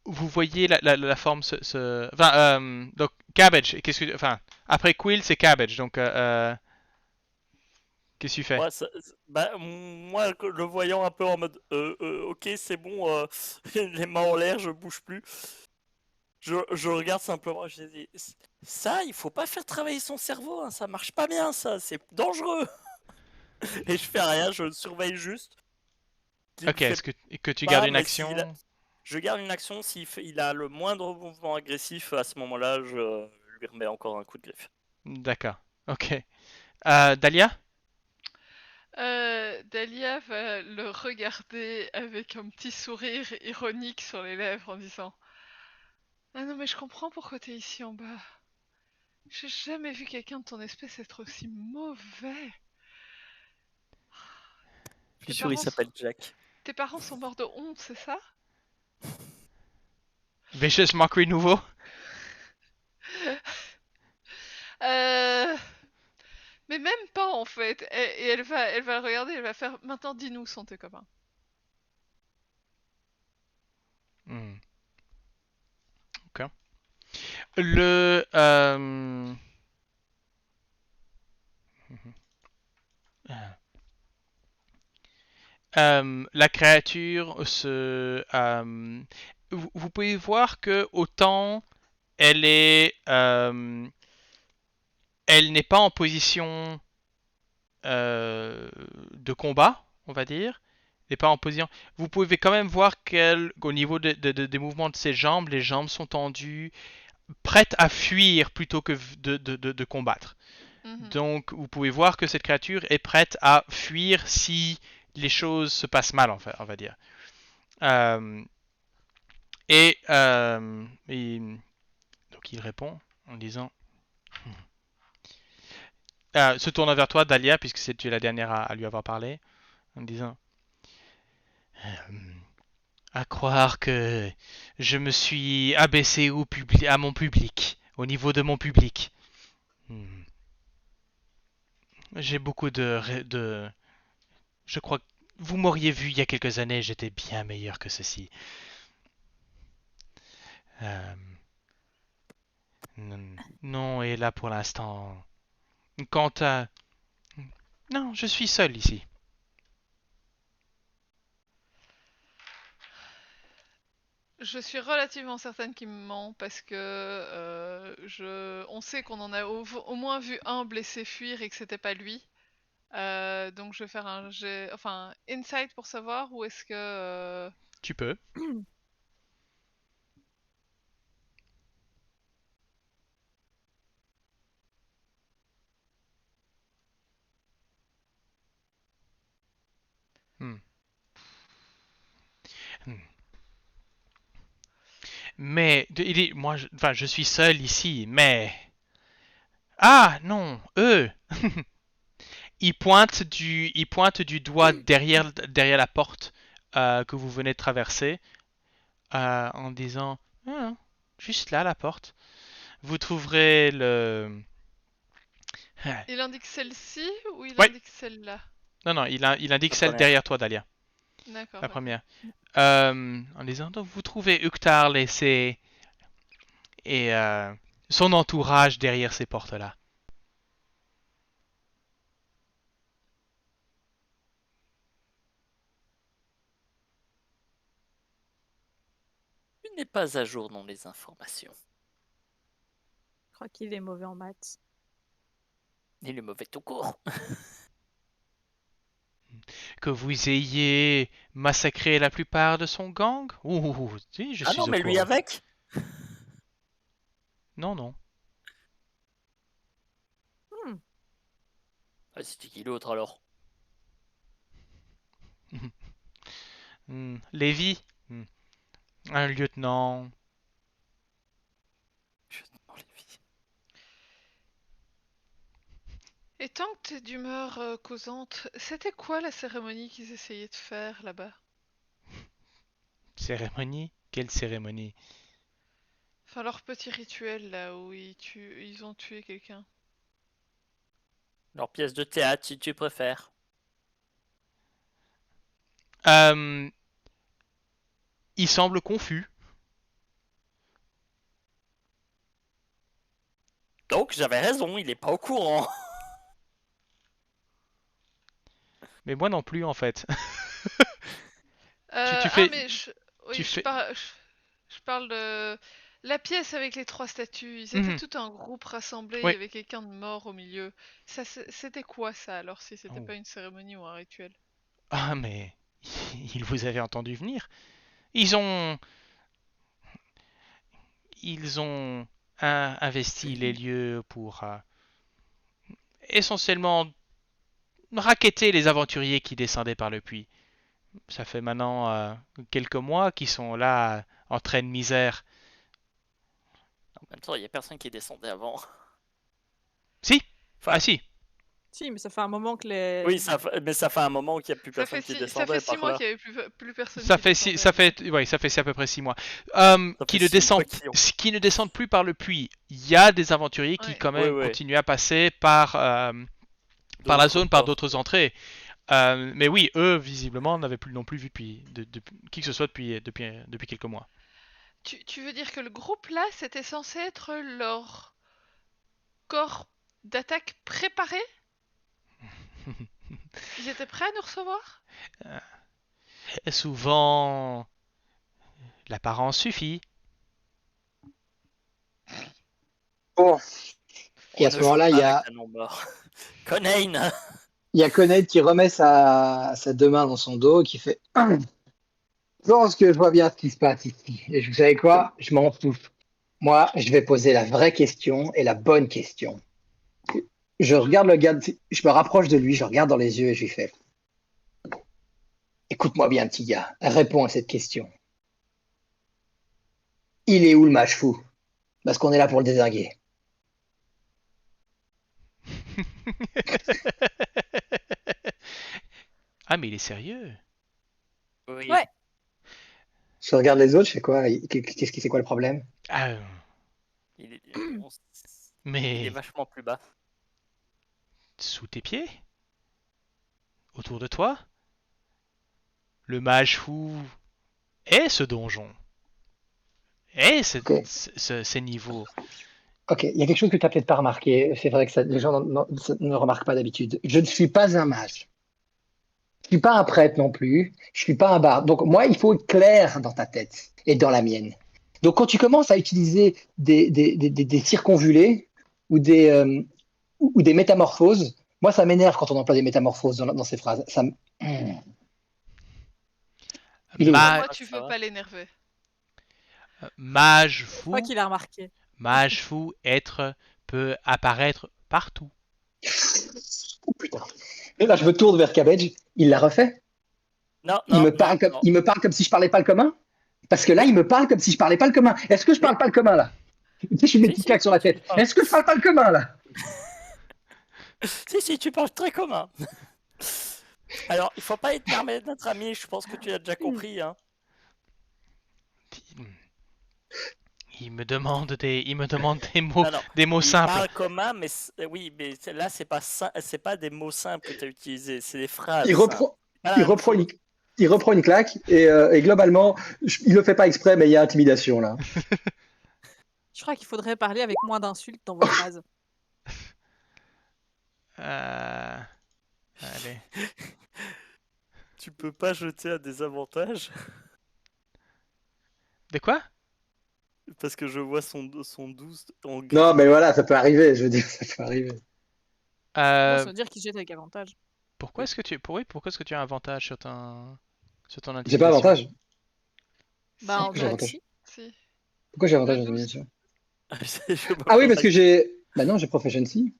Vous voyez la forme Enfin, donc Cabbage, Enfin, après Quill, c'est Cabbage, donc qu'est-ce que tu fais?
Ouais, bah, moi, le voyant un peu en mode ok, c'est bon, les mains en l'air, je bouge plus. Je regarde simplement, je dis ça, il faut pas faire travailler son cerveau, hein, ça marche pas bien, ça, c'est dangereux. Et je fais rien, je le surveille juste. qu'il
Ok,
fait
est-ce que tu
pas,
gardes une
mais
action?
je garde une action, il a le moindre mouvement agressif, à ce moment-là, je lui remets encore un coup de griffe.
D'accord, ok. Dahlia?
Dahlia va le regarder avec un petit sourire ironique sur les lèvres en disant ah non mais je comprends pourquoi t'es ici en bas. J'ai jamais vu quelqu'un de ton espèce être aussi mauvais.
Je
Tes
suis sûr, il
parents,
s'appelle Jack.
tes parents sont morts de honte, c'est ça?
Vicious Mockery nouveau?
Euh... Mais même pas en fait. Et elle va le regarder, elle va faire maintenant dis-nous sont tes copains.
Hmm. Ok. Le... la créature vous pouvez voir que autant elle est... elle n'est pas en position de combat, on va dire. Elle n'est pas en position... Vous pouvez quand même voir qu'au niveau des mouvements de ses jambes, les jambes sont tendues. prête à fuir plutôt que de combattre.
Mhm.
Donc, vous pouvez voir que cette créature est prête à fuir si les choses se passent mal, en fait, on va dire. Euh, et donc, il répond en disant se tournant vers toi, Dahlia, puisque tu es la dernière à lui avoir parlé, en disant à croire que je me suis abaissé à mon public, au niveau de mon public. Hmm. J'ai beaucoup de. Je crois que vous m'auriez vu il y a quelques années, j'étais bien meilleur que ceci. Euh, non, et là pour l'instant. Quant à. Non, je suis seul ici.
Je suis relativement certaine qu'il me ment parce que on sait qu'on en a au moins vu un blessé fuir et que c'était pas lui. Donc je vais faire un jet, enfin insight pour savoir où est-ce que.
Tu peux. Hmm. Hmm. Mais il dit, moi, je suis seul ici, mais ah non, eux. Il pointe du doigt derrière la porte que vous venez de traverser en disant ah, juste là la porte. Vous trouverez le.
Il indique celle-ci ou il
Ouais,
indique celle-là?
non, il indique
La
celle
première.
derrière toi, Dahlia,
D'accord,
la
ok.
première. En disant donc vous trouvez Uktar et son entourage derrière ces portes-là.
Tu n'es pas à jour dans les informations.
Je crois qu'il est mauvais en maths.
Il est mauvais tout court.
Que vous ayez massacré la plupart de son gang? Ouh, si, je
Ah non,
suis au
mais lui
courant.
avec?
Non, non.
Hmm.
Ah, c'était qui l'autre alors?
Lévi? Un lieutenant.
Je dans les vies.
Et tant que t'es d'humeur causante, c'était quoi la cérémonie qu'ils essayaient de faire là-bas?
Cérémonie? Quelle cérémonie?
Enfin, leur petit rituel là où ils ont tué quelqu'un.
Leur pièce de théâtre, si tu préfères.
Euh, il semble confus.
Donc j'avais raison, il est pas au courant.
Mais moi non plus, en fait. tu
Ah,
fais.
mais
Tu
oui,
fais.
je parle de la pièce avec les trois statues. Ils étaient
Mhm.
tout un groupe rassemblé, il y
Oui.
avait quelqu'un de mort au milieu. C'était quoi ça alors si c'était
Oh.
pas une cérémonie ou un rituel?
Ah, mais. Ils vous avaient entendu venir. Ils ont. Ils ont investi les lieux pour essentiellement racketter les aventuriers qui descendaient par le puits. Ça fait maintenant quelques mois qu'ils sont là en train de misère.
En même temps, il y a personne qui descendait avant.
Si.
Enfin,
Ah si.
Si, mais ça fait un moment que les.
oui, mais ça fait un moment qu'il n'y a plus
Ça fait
personne qui
ça fait
descendait
6
par
mois
là.
qu'il y avait plus personne
Ça
qui
fait
descendait.
à peu près 6 mois.
Ça
Qui
fait
ne
6 mois
descendent,
qu'ils ont.
qui ne descendent plus par le puits. Il y a des aventuriers qui
Ouais.
quand
Oui,
même
oui.
continuent à passer par la
D'autres
zone, par
portes.
d'autres entrées. Mais oui, eux visiblement n'avaient plus non plus vu qui que ce soit depuis quelques mois.
Tu veux dire que le groupe là, c'était censé être leur corps d'attaque préparé? Ils étaient prêts à nous recevoir?
Et souvent, l'apparence suffit.
Bon, et
On
à ce
ne joue
moment-là,
pas avec un nom mort. Conain.
il y a Coned qui remet sa deux mains dans son dos et qui fait Je pense que je vois bien ce qui se passe ici. Et vous savez quoi? Je m'en fous. Moi, je vais poser la vraie question et la bonne question. Je regarde le gars, je me rapproche de lui, je le regarde dans les yeux et je lui fais écoute-moi bien, petit gars, réponds à cette question. Il est où le mage fou? Parce qu'on est là pour le désinguer.
Ah, mais il est sérieux.
Oui.
Ouais.
Je regarde les autres, je fais quoi? Qu'est-ce qui c'est quoi le problème?
Ah,
Il est, on s- il est
mais
vachement plus bas.
sous tes pieds? Autour de toi? Le mage fou est ce donjon. Est
Ok,
ces niveaux.
ok. Il y a quelque chose que tu n'as peut-être pas remarqué. C'est vrai que les gens ne remarquent pas d'habitude. Je ne suis pas un mage. Je suis pas un prêtre non plus. Je suis pas un barde. Donc moi, il faut être clair dans ta tête et dans la mienne. Donc quand tu commences à utiliser des circonvolés ou ou des métamorphoses, moi ça m'énerve quand on emploie des métamorphoses dans ces phrases. Il est où?
Ma-
Pourquoi
Ah,
tu
ça
veux
va.
pas l'énerver?
mage
Je crois
fou,
qu'il a remarqué.
mage fou, être peut apparaître partout.
Oh, putain. Et là, je me tourne vers Cabbage. Il l'a refait.
Non, non, non, non.
Il me parle comme si je parlais pas le commun. Parce que là,
Oui,
il me parle comme si je parlais pas le commun. Est-ce que je
oui.
parle pas le commun là? Tu sais, je suis mes
Si,
petites
si,
claques sur
si,
la
tu
tête.
parles.
Est-ce que je parle pas le commun là?
Si, si, tu parles très commun. Alors, il faut pas énerver notre ami, je pense que tu l'as déjà compris, hein.
Il me demande
Non, non.
des mots
Il
simples.
parle commun, mais oui, mais là, c'est pas des mots simples que tu as utilisés, c'est des phrases
Il
simples.
reprend,
C'est pas la
il
même
reprend
chose.
il reprend une claque et globalement, il le fait pas exprès, mais il y a intimidation là.
Je crois qu'il faudrait parler avec moins d'insultes dans vos phrases.
Euh, allez.
Tu peux pas jeter à des avantages
De quoi?
parce que je vois son 12 en
Non,
gris.
mais voilà, ça peut arriver. Je veux dire, ça peut arriver.
Non,
Euh,
ça veut dire qu'il jette avec avantage.
pourquoi est-ce que pourquoi est-ce que tu as un avantage sur ton
J'ai pas
intimidation?
avantage.
Bah,
Si,
en
Pourquoi j'ai
quand
avantage?
si.
si.
Pourquoi j'ai avantage
Le
dans
12.
domination?
Je me
Ah oui,
pose
parce
la
que
question.
j'ai. Bah non, j'ai proficiency.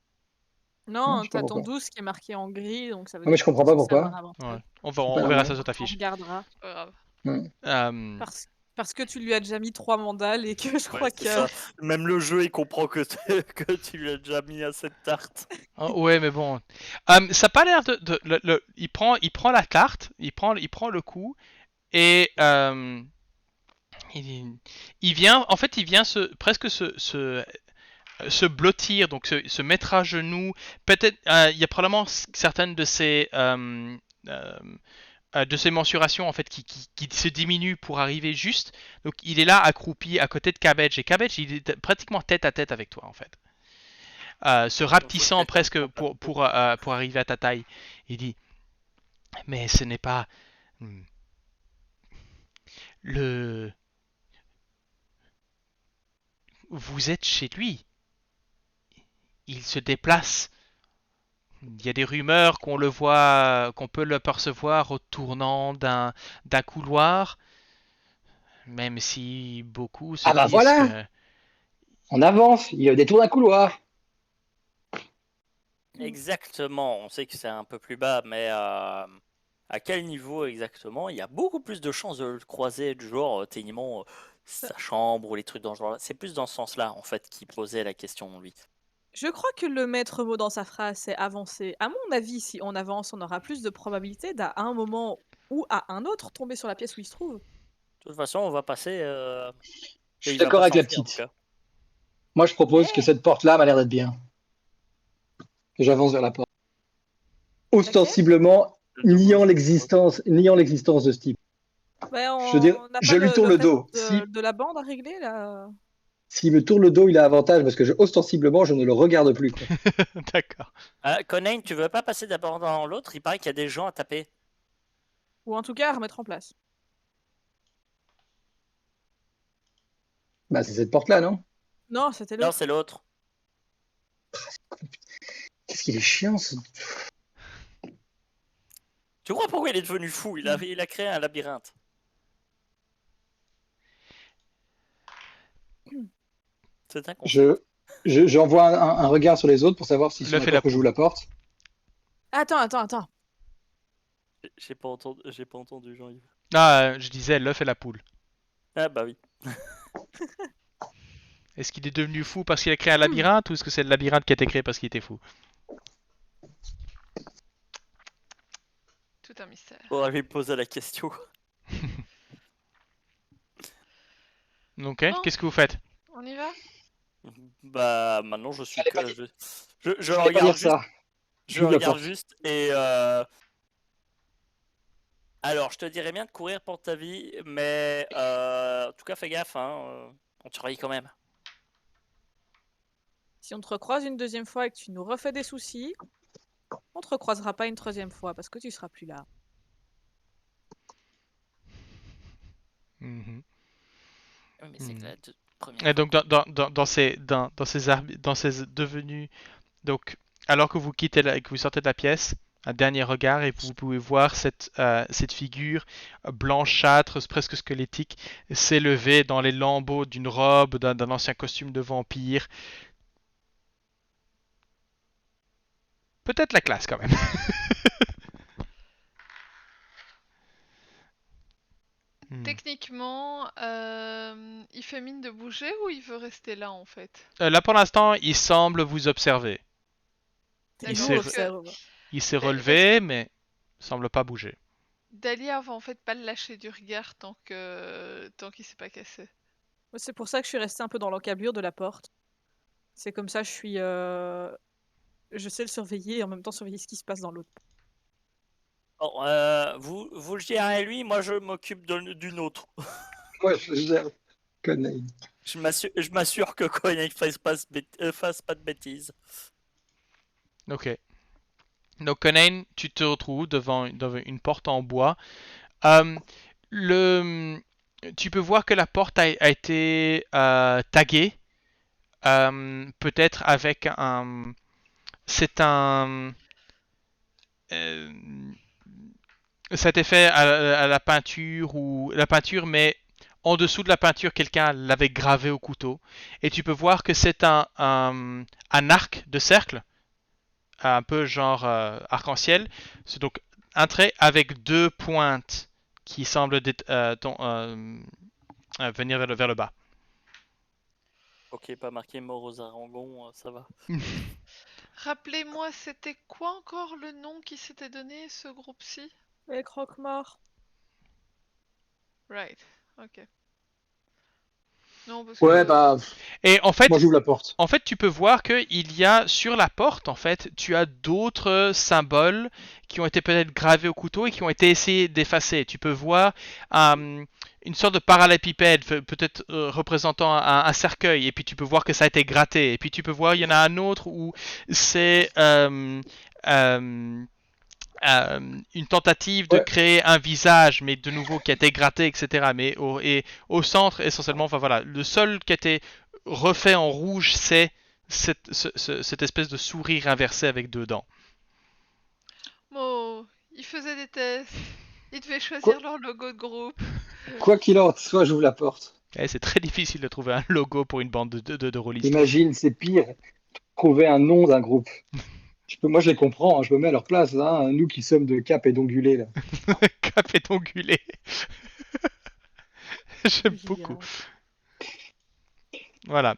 Non, je
Non,
sais pas
t'as ton
pourquoi.
12 qui est marqué en gris, donc ça veut
Non, mais
dire
je
que
comprends
t'es
pas
censé avoir
pourquoi.
un
Ouais.
avantage.
C'est pas
On verra
normal.
ça sur ta
On
fiche.
regardera.
C'est pas grave.
Ouais.
Euh,
Parce que tu lui as déjà mis 3 mandales et que je
Ouais,
crois
c'est
que...
ça. Même le jeu, il comprend que, que tu lui as déjà mis à cette tarte.
oh, ouais, mais bon. Ça a pas l'air il prend la carte, il prend le coup et il, il vient, en fait, il vient presque se blottir, donc se mettre à genoux. Peut-être, il y a probablement certaines euh, de ces mensurations en fait qui se diminuent pour arriver juste. Donc il est là accroupi à côté de Cabbage et Cabbage il est pratiquement tête à tête avec toi en fait. Se
Il faut
rapetissant
quelqu'un de
presque
compatible.
pour arriver à ta taille. Il dit mais ce n'est pas hmm, le vous êtes chez lui. Il se déplace. Il y a des rumeurs qu'on le voit, qu'on peut le percevoir au tournant d'un couloir, même si beaucoup se
Ah bah
disent
voilà,
que
on avance. Il y a des tours d'un couloir.
Exactement, on sait que c'est un peu plus bas, mais à quel niveau exactement? Il y a beaucoup plus de chances de le croiser, du genre, techniquement, sa chambre ou les trucs dans ce genre-là. C'est plus dans ce sens-là, en fait, qu'il posait la question, lui.
Je crois que le maître mot dans sa phrase, c'est avancer. À mon avis, si on avance, on aura plus de probabilité d'à un moment ou à un autre tomber sur la pièce où il se trouve.
De toute façon, on va passer,
Je
et
suis
il va pas
d'accord avec la
s'enfuir, en tout
petite.
cas.
Moi, je propose que
Eh,
cette porte-là m'a l'air d'être bien. Que j'avance vers la porte.
laquelle?
Ostensiblement,
Le deux gauche.
niant l'existence de ce type.
Ben,
Je veux dire,
on n'a
je
pas
lui tourne
le
le
reste
dos.
de la bande à régler, là?
S'il me tourne le dos, il a avantage parce que ostensiblement, je ne le regarde plus, quoi.
d'accord.
Conan, tu veux pas passer d'abord dans l'autre? Il paraît qu'il y a des gens à taper.
Ou en tout cas, à remettre en place.
Bah, c'est cette porte-là, non?
Non, c'était
Non,
l'autre.
c'est l'autre.
Qu'est-ce qu'il est chiant,
Tu crois pourquoi il est devenu fou? Il a créé un labyrinthe. C'est un concept.
J'envoie un regard sur les autres pour savoir s'ils sont
L'œuf et
d'accord
la
que j'ouvre la porte.
Attends.
J'ai pas entendu, Jean-Yves.
Ah, je disais l'œuf et la poule.
Ah bah oui.
Est-ce qu'il est devenu fou parce qu'il a créé un labyrinthe ou est-ce que c'est le labyrinthe qui a été créé parce qu'il était fou?
Tout un mystère.
Faudrait lui poser la question.
Ok,
Bon.
qu'est-ce que vous faites?
On y va?
Bah maintenant je suis
Allez,
que...
vas-y.
Je
Fallait pas
regarde
dire
juste,
ça.
je
J'ouvre la
regarde
porte.
juste et alors je te dirais bien de courir pour ta vie, mais en tout cas fais gaffe, hein, on te surveille quand même.
Si on te recroise une deuxième fois et que tu nous refais des soucis, on te recroisera pas une troisième fois parce que tu seras plus là.
Mhm.
Oui, mais c'est que la première
Et
fois
donc dans ces devenus, donc alors que vous quittez que vous sortez de la pièce, un dernier regard et vous pouvez voir cette figure blanchâtre, presque squelettique, s'élever dans les lambeaux d'une robe, d'un ancien costume de vampire. Peut-être la classe quand même.
Techniquement, il fait mine de bouger ou il veut rester là en fait?
Là pour l'instant, il semble vous observer.
Et
Il
nous,
D'accord,
s'est
on
parce que
observe.
il s'est
parce
relevé, mais semble pas bouger.
Dahlia va en fait pas le lâcher du regard tant qu'il s'est pas cassé.
Moi, c'est pour ça que je suis restée un peu dans l'encablure de la porte. C'est comme ça, je sais le surveiller et en même temps surveiller ce qui se passe dans l'autre.
Bon, vous le gérez lui, moi je m'occupe d'une autre.
Moi, je gère connerie.
Je m'assure que Conan fasse pas de bêtises.
Ok. Donc Conan, tu te retrouves devant une porte en bois. Euh, tu peux voir que la porte a été taguée, peut-être avec un. C'est un. euh, Ça a été fait à la peinture ou la peinture, mais en dessous de la peinture, quelqu'un l'avait gravé au couteau. Et tu peux voir que c'est un arc de cercle, un peu genre arc-en-ciel. C'est donc un trait avec deux pointes qui semblent venir vers le bas.
Ok, pas marqué mort aux Arangons, ça va.
Rappelez-moi, c'était quoi encore le nom qui s'était donné ce groupe-ci?
Les croque-morts.
Right, ok. Non, parce
Ouais,
que
bah,
Et
moi j'ouvre la porte.
en fait, tu peux voir qu'il y a sur la porte, en fait, tu as d'autres symboles qui ont été peut-être gravés au couteau et qui ont été essayés d'effacer. Tu peux voir une sorte de parallépipède, peut-être représentant un cercueil, et puis tu peux voir que ça a été gratté. Et puis tu peux voir, il y en a un autre où c'est une tentative de
Ouais.
créer un visage, mais de nouveau qui a été gratté, etc. Mais au centre, essentiellement, enfin voilà, le seul qui a été refait en rouge, c'est cette espèce de sourire inversé avec deux dents.
Mo, ils faisaient des tests. Ils devaient
Quoi
choisir leur logo de groupe.
Quoi qu'il en soit, j'ouvre la porte.
Et c'est très difficile de trouver un logo pour une bande de rôlistes.
Imagine, c'est pire. Trouver un nom d'un groupe. Moi, je les comprends, hein, je me mets à leur place, hein, nous qui sommes de Cap et d'Ongulé, là.
Cap est ongulé. J'aime
Génial.
beaucoup. Voilà.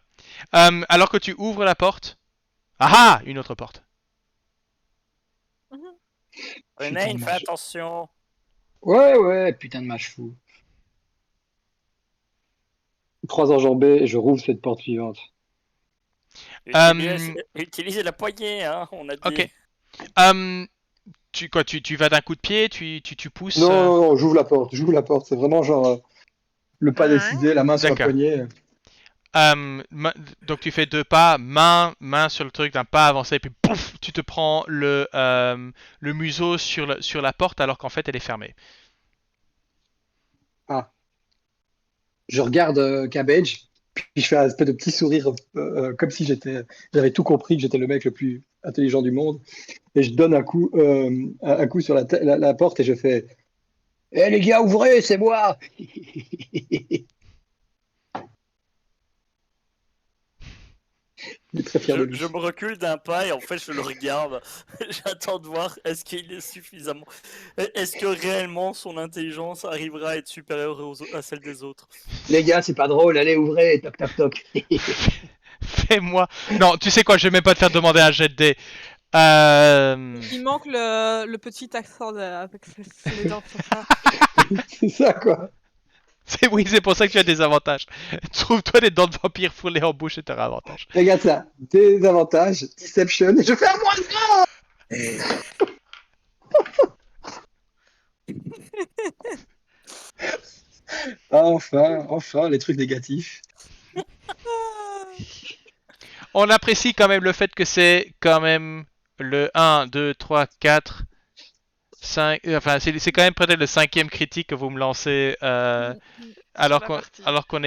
Alors que tu ouvres la porte. Ah ah, une autre porte.
Putain
Conan,
de
fais
mage.
attention.
Ouais, putain de mage fou. 3 enjambées et je rouvre cette porte suivante.
Utilisez la poignée, hein, on a dit.
Ok. Tu vas d'un coup de pied, tu pousses.
Non, j'ouvre la porte, c'est vraiment genre le pas décidé, la main sur la
D'accord.
poignée.
Donc tu fais deux pas, main sur le truc d'un pas avancé, et puis pouf, tu te prends le museau sur la porte alors qu'en fait elle est fermée.
Ah, je regarde Cabbage, puis je fais un espèce de petit sourire comme si j'avais tout compris, que j'étais le mec le plus intelligent du monde, et je donne un coup sur la porte et je fais Eh les gars, ouvrez, c'est moi. Il est très fier de lui.
Je me recule d'un pas et en fait je le regarde. J'attends de voir est-ce qu'il est suffisamment. Est-ce que réellement son intelligence arrivera à être supérieure à celle des autres?
Les gars, c'est pas drôle, allez, ouvrez, toc toc toc.
Fais-moi. Non, tu sais quoi, je vais même pas te faire demander un jet de dés.
Il manque le petit accent avec les dents sur ça.
C'est ça, quoi.
Oui, c'est pour ça que tu as des avantages. Trouve-toi des dents de vampire fourrées en bouche et tu auras avantage.
Regarde ça. Désavantage, Deception, et je fais un moins enfin, les trucs négatifs.
On apprécie quand même le fait que c'est quand même le 1, 2, 3, 4, 5. Enfin, c'est quand même peut-être le 5e critique que vous me lancez. Alors qu'on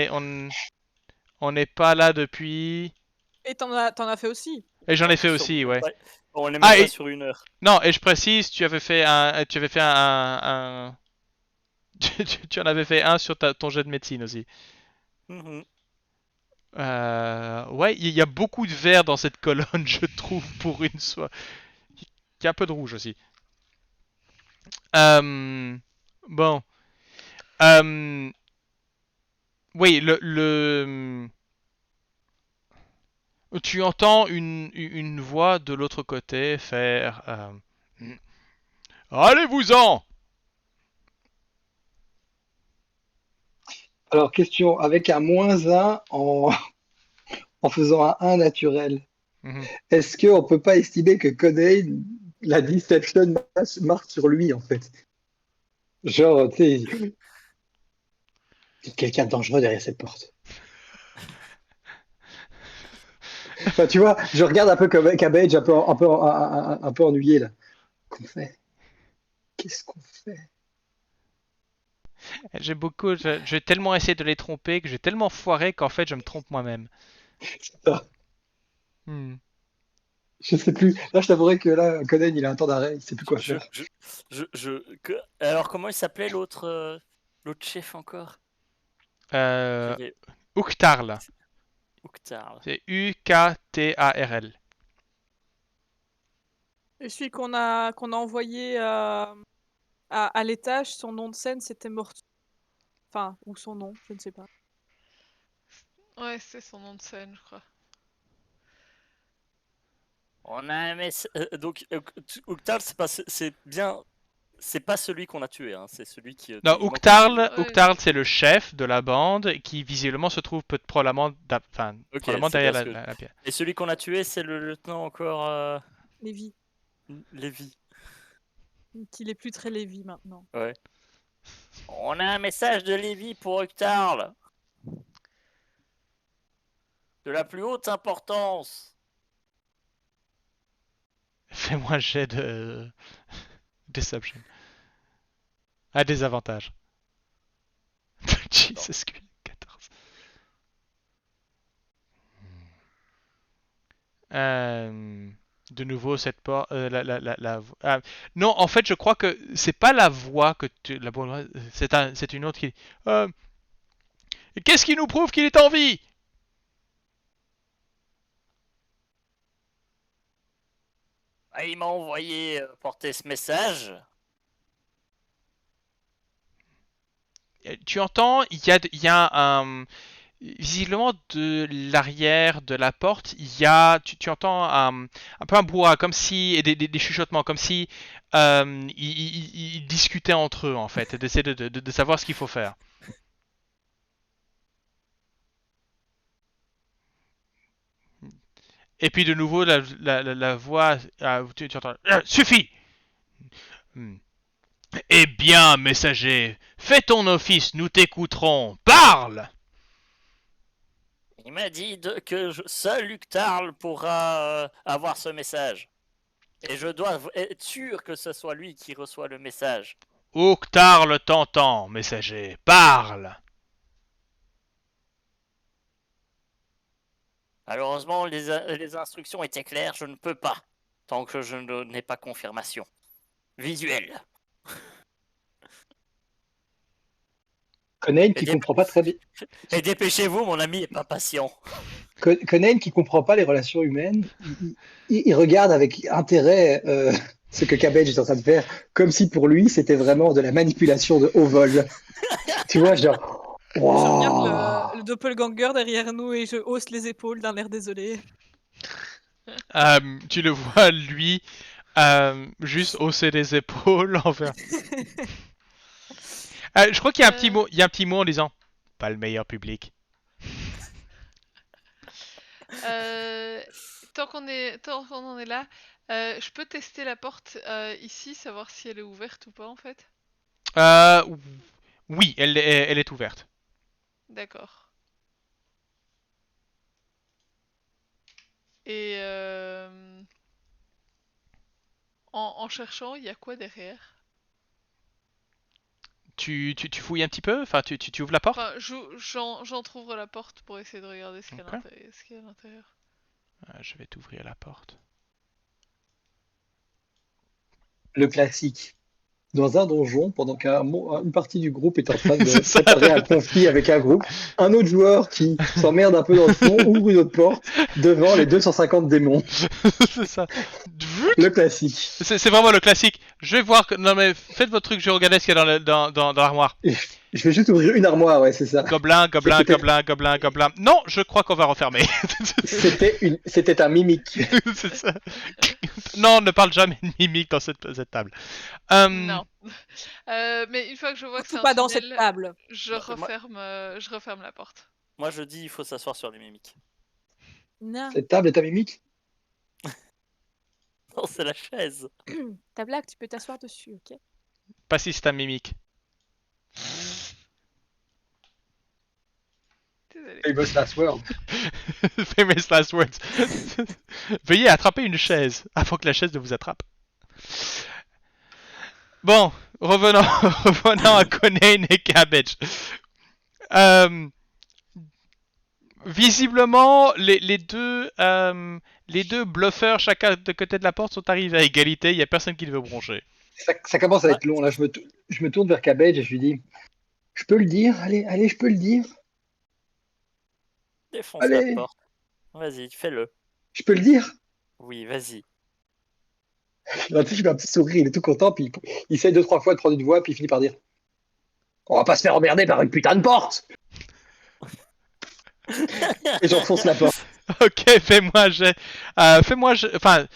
n'est pas là depuis.
Et t'en as fait aussi.
Et j'en ai fait aussi, ouais.
On est même
Ah,
pas
et-
sur 1 heure.
Non, et je précise, tu avais fait un... tu en avais fait un sur ton jet de médecine aussi.
Mhm.
Ouais, il y a beaucoup de vert dans cette colonne, je trouve, pour une fois. Il y a un peu de rouge aussi. Bon. Oui, tu entends une voix de l'autre côté faire Allez-vous-en!
Alors, question, avec un -1 en faisant un 1 naturel,
Mhm.
est-ce qu'on peut pas estimer que Conan, la Deception marche sur lui, en fait? Genre, tu sais, il y a quelqu'un de dangereux derrière cette porte. Enfin, tu vois, je regarde un peu comme Cabbage, un peu ennuyé, là. Qu'est-ce qu'on fait? Qu'est-ce qu'on fait?
J'ai tellement essayé de les tromper que j'ai tellement foiré qu'en fait je me trompe moi-même.
Ça,
Hmm.
je sais plus. Là, je t'avouerais que là, Conan, il a un temps d'arrêt, il sait plus quoi
Je,
faire.
Alors comment il s'appelait l'autre chef encore?
Euh,
J'ai-
Uktarl.
Oktar.
C'est Uktarl.
Et celui qu'on a envoyé à l'étage, son nom de scène, c'était Mortu. Enfin, ou son nom, je ne sais pas.
Ouais, c'est son nom de scène, je crois.
On a un donc Oktar, c'est bien, c'est pas celui qu'on a tué, hein, c'est celui qui.
Non,
il manque
Uktarl,
Ouais.
Uktarl c'est le chef de la bande qui visiblement se trouve probablement,
Ok,
probablement
c'est
derrière
bien ce que-
la pierre.
Et celui qu'on a tué, c'est le lieutenant encore
Lévi.
Lévy.
Qu'il est plus très Lévi maintenant.
Ouais. On a un message de Lévy pour Oktarl. De la plus haute importance.
Fais-moi un jet de Deception. Ah, des avantages. Jesus Christ, 14. De nouveau cette porte, non, en fait, je crois que c'est pas la voix que c'est une autre qui. Euh, Qu'est-ce qui nous prouve qu'il est en vie?
Ah, il m'a envoyé porter ce message.
Tu entends, il y a visiblement de l'arrière de la porte, tu entends un peu un brouhaha, comme si, et des chuchotements, comme si ils discutaient entre eux en fait, et d'essayer de savoir ce qu'il faut faire. Et puis de nouveau, la voix, tu entends, suffit! Hmm. Eh bien, messager, fais ton office, nous t'écouterons. Parle!
Il m'a dit que seul Oktarl pourra avoir ce message. Et je dois être sûr que ce soit lui qui reçoit le message.
Oktarl t'entend, messager. Parle!
Malheureusement, les instructions étaient claires, je ne peux pas. Tant que je n'ai pas confirmation. Visuelle.
Conan qui comprend pas très bien.
Et dépêchez-vous, mon ami est pas patient.
Conan, qui comprend pas les relations humaines, il regarde avec intérêt ce que Cabbage est en train de faire, comme si pour lui c'était vraiment de la manipulation de haut vol. Tu vois, genre,
Je regarde
waouh.
le doppelganger derrière nous et je hausse les épaules d'un air désolé.
Tu le vois, lui, juste hausser les épaules envers. Je crois qu'il y a un petit mot, il y a un petit mot en disant pas le meilleur public.
Tant qu'on en est là, je peux tester la porte ici, savoir si elle est ouverte ou pas en fait.
Euh, oui, elle est ouverte.
D'accord. Et en cherchant, il y a quoi derrière?
Tu fouilles un petit peu, enfin tu ouvres la porte.
Enfin, j'entrouvre la porte pour essayer de regarder ce qu'il y a à
Ok.
ce qu'il y a à l'intérieur.
Je vais t'ouvrir la porte.
Le classique. Dans un donjon, pendant qu'une partie du groupe est en train de
C'est ça.
préparer un conflit avec un groupe, un autre joueur qui s'emmerde un peu dans le fond ouvre une autre porte devant les 250 démons.
C'est ça.
Le classique.
C'est vraiment le classique. Je vais voir. Non mais faites votre truc, je vais regarder ce qu'il y a dans l'armoire.
Et je vais juste ouvrir une armoire, ouais, c'est ça.
Gobelin, gobelin,
C'était-
gobelin, gobelin, gobelin. Non, je crois qu'on va refermer.
C'était un mimique.
C'est ça. Non, ne parle jamais de mimique dans cette table.
Non. Mais une fois que je vois que c'est
Surtout
un
pas dans cette
tunnel,
table.
je
Moi-
referme la porte.
Moi, je dis, il faut s'asseoir sur les mimiques.
Non.
Cette table est un mimique?
Non, c'est la chaise.
Ta blague, tu peux t'asseoir dessus, ok?
Pas si c'est un mimique.
Désolée.
Famous last word.
Famous last words. Veuillez attraper une chaise avant que la chaise ne vous attrape. Bon, revenons à Conan et Cabbage. Visiblement, les deux bluffeurs, chacun de côté de la porte, sont arrivés à égalité. Il n'y a personne qui ne veut broncher.
Ça commence à être long. Là, je me tourne vers Cabbage et je lui dis, je peux le dire? Allez, je peux le dire?
Défonce
Allez.
la porte. Vas-y, fais-le.
Je peux le dire?
Oui, vas-y.
Là, tu sais, je mets un petit sourire, il est tout content, puis il essaye 2-3 fois de prendre une voix, puis il finit par dire, on va pas se faire emmerder par une putain de porte! Et j'enfonce la porte.
Ok, enfin,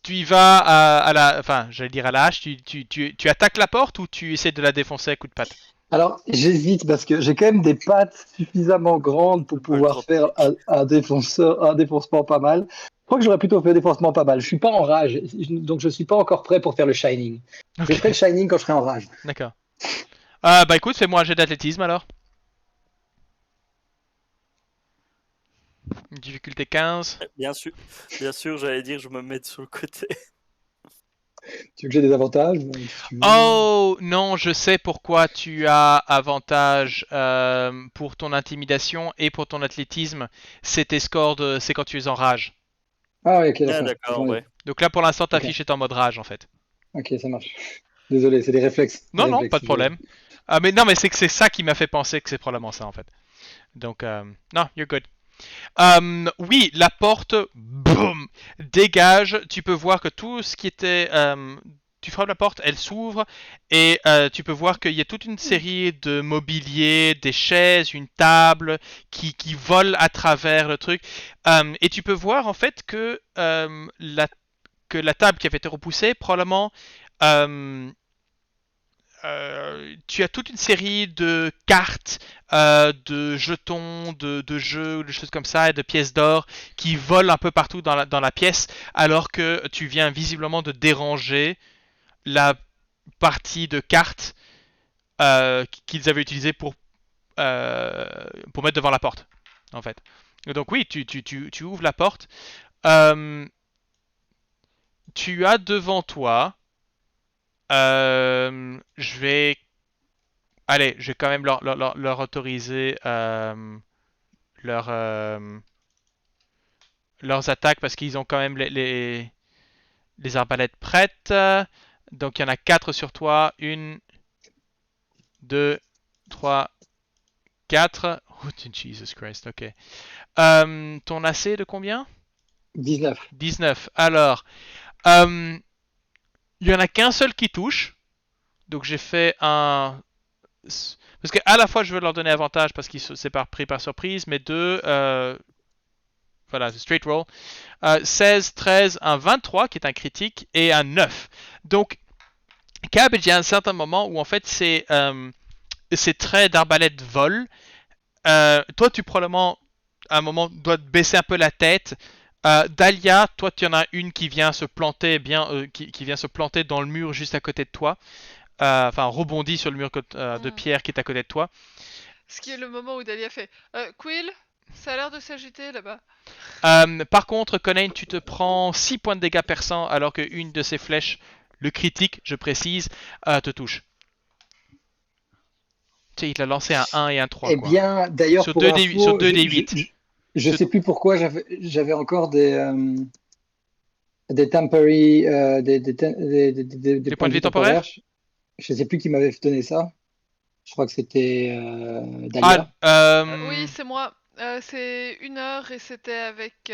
tu y vas à la, enfin, j'allais dire à la hache. Tu attaques la porte ou tu essaies de la défoncer à coups de patte?
Alors, j'hésite parce que j'ai quand même des pattes suffisamment grandes pour pouvoir
trop
faire un défoncement pas mal. Je crois que j'aurais plutôt fait un défoncement pas mal. Je suis pas en rage, donc je suis pas encore prêt pour faire le Shining. Je
Ok,
ferai le Shining quand je serai en rage.
d'accord. Bah écoute, fais-moi un jet d'athlétisme alors. Difficulté 15.
Bien sûr, j'allais dire, je me mets sur le côté.
Tu veux que j'ai des avantages?
Oh non, je sais pourquoi tu as avantage pour ton intimidation et pour ton athlétisme. C'est tes scores c'est quand tu es en rage.
Ah oui, ok,
Ah,
d'accord.
d'accord, ouais.
Donc là pour l'instant ta
Ok.
fiche est en mode rage en fait.
Ok, ça marche. Désolé, c'est des réflexes.
Non,
Des
non,
réflexes,
pas de problème. Mais non, mais c'est que c'est ça qui m'a fait penser que c'est probablement ça en fait. Donc, non, you're good. Oui, la porte, boum, dégage. Tu peux voir que tout ce qui était... tu frappes la porte, elle s'ouvre et tu peux voir qu'il y a toute une série de mobilier, des chaises, une table qui volent à travers le truc. Et tu peux voir en fait que la table qui avait été repoussée, probablement... tu as toute une série de cartes, de jetons, de jeux, de choses comme ça, et de pièces d'or qui volent un peu partout dans la pièce, alors que tu viens visiblement de déranger la partie de cartes qu'ils avaient utilisée pour mettre devant la porte, en fait. Et donc oui, tu ouvres la porte. Tu as devant toi... je vais... Allez, je vais quand même leur autoriser leurs attaques parce qu'ils ont quand même les arbalètes prêtes. Donc il y en a 4 sur toi. 1, 2, 3, 4. Oh, Jesus Christ, ok. Ton AC de combien?
19.
19. Alors, il y en a qu'un seul qui touche. Donc j'ai fait un... Parce qu'à la fois je veux leur donner avantage parce qu'ils s'est pris par surprise, mais deux, voilà, straight roll. 16, 13, un 23 qui est un critique et un 9. Donc, Cabbage, il y a un certain moment où en fait ces traits d'arbalète volent. Toi, tu probablement à un moment dois te baisser un peu la tête. Dahlia, toi, tu en as une qui vient se planter qui vient se planter dans le mur juste à côté de toi. Enfin, rebondit sur le mur de pierre qui est à côté de toi.
Ce qui est le moment où Dahlia fait Quill, ça a l'air de s'agiter là-bas.
Par contre, Conan, tu te prends 6 points de dégâts perçants alors qu'une de ces flèches, le critique, je précise, te touche. Tu sais, il t'a lancé un 1 et un 3.
Eh
Quoi.
bien, d'ailleurs,
Sur
pour
2
info,
des 8.
je sais plus pourquoi j'avais encore des temporary, des
points de vie temporaires.
Je sais plus qui m'avait donné ça. Je crois que c'était Dahlia.
Oui, c'est moi. C'est 1 heure et c'était avec.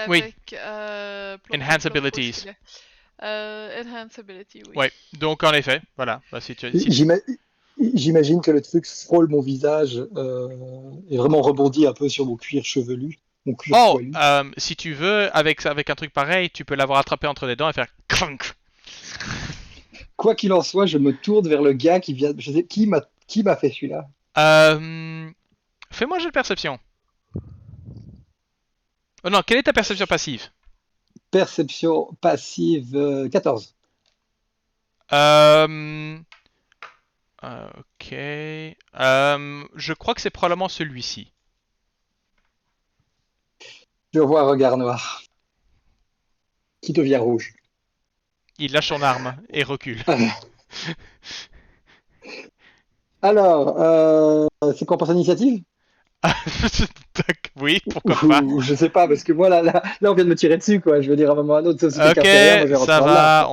Oui.
Plop,
Enhance
plop, plop, où est-ce
abilities.
qu'il est Enhance ability, oui.
Ouais, donc en effet, voilà. Bah, si tu...
J'imagine que le truc frôle mon visage et vraiment rebondit un peu sur mon cuir chevelu, mon cuir poilu.
Si tu veux, avec un truc pareil, tu peux l'avoir attrapé entre les dents et faire clunk.
Quoi qu'il en soit, je me tourne vers le gars qui vient. Je sais qui m'a fait celui-là.
Fais-moi un jeu de perception. Oh non, quelle est ta perception passive?
Perception passive 14.
Ok. Je crois que c'est probablement celui-ci.
Je vois un regard noir qui devient rouge.
Il lâche son arme et recule.
Alors, c'est quoi pour sa initiative?
Oui, pourquoi pas.
Ou je sais pas, parce que moi, là, on vient de me tirer dessus, quoi. Je veux dire, à un moment ou à un autre, sauf si quelqu'un fait rien, moi, je vais
Ok,
rentrer
ça
dans le
va.
lave.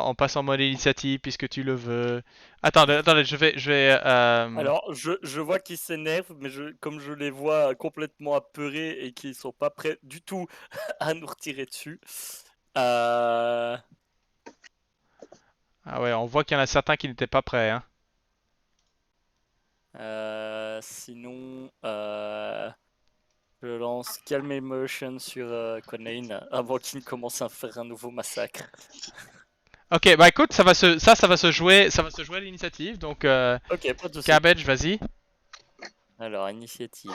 On passe en mode initiative puisque tu le veux. Attendez, je vais.
Alors, je vois qu'ils s'énervent, mais comme je les vois complètement apeurés et qu'ils sont pas prêts du tout à nous retirer dessus.
Ah ouais, on voit qu'il y en a certains qui n'étaient pas prêts. Hein.
Sinon, je lance Calm Emotion sur Conan avant qu'il ne commence à faire un nouveau massacre.
Ok, bah écoute, ça va se jouer à l'initiative. Donc,
Ok, pas de soucis.
Cabbage, vas-y.
Alors, initiative.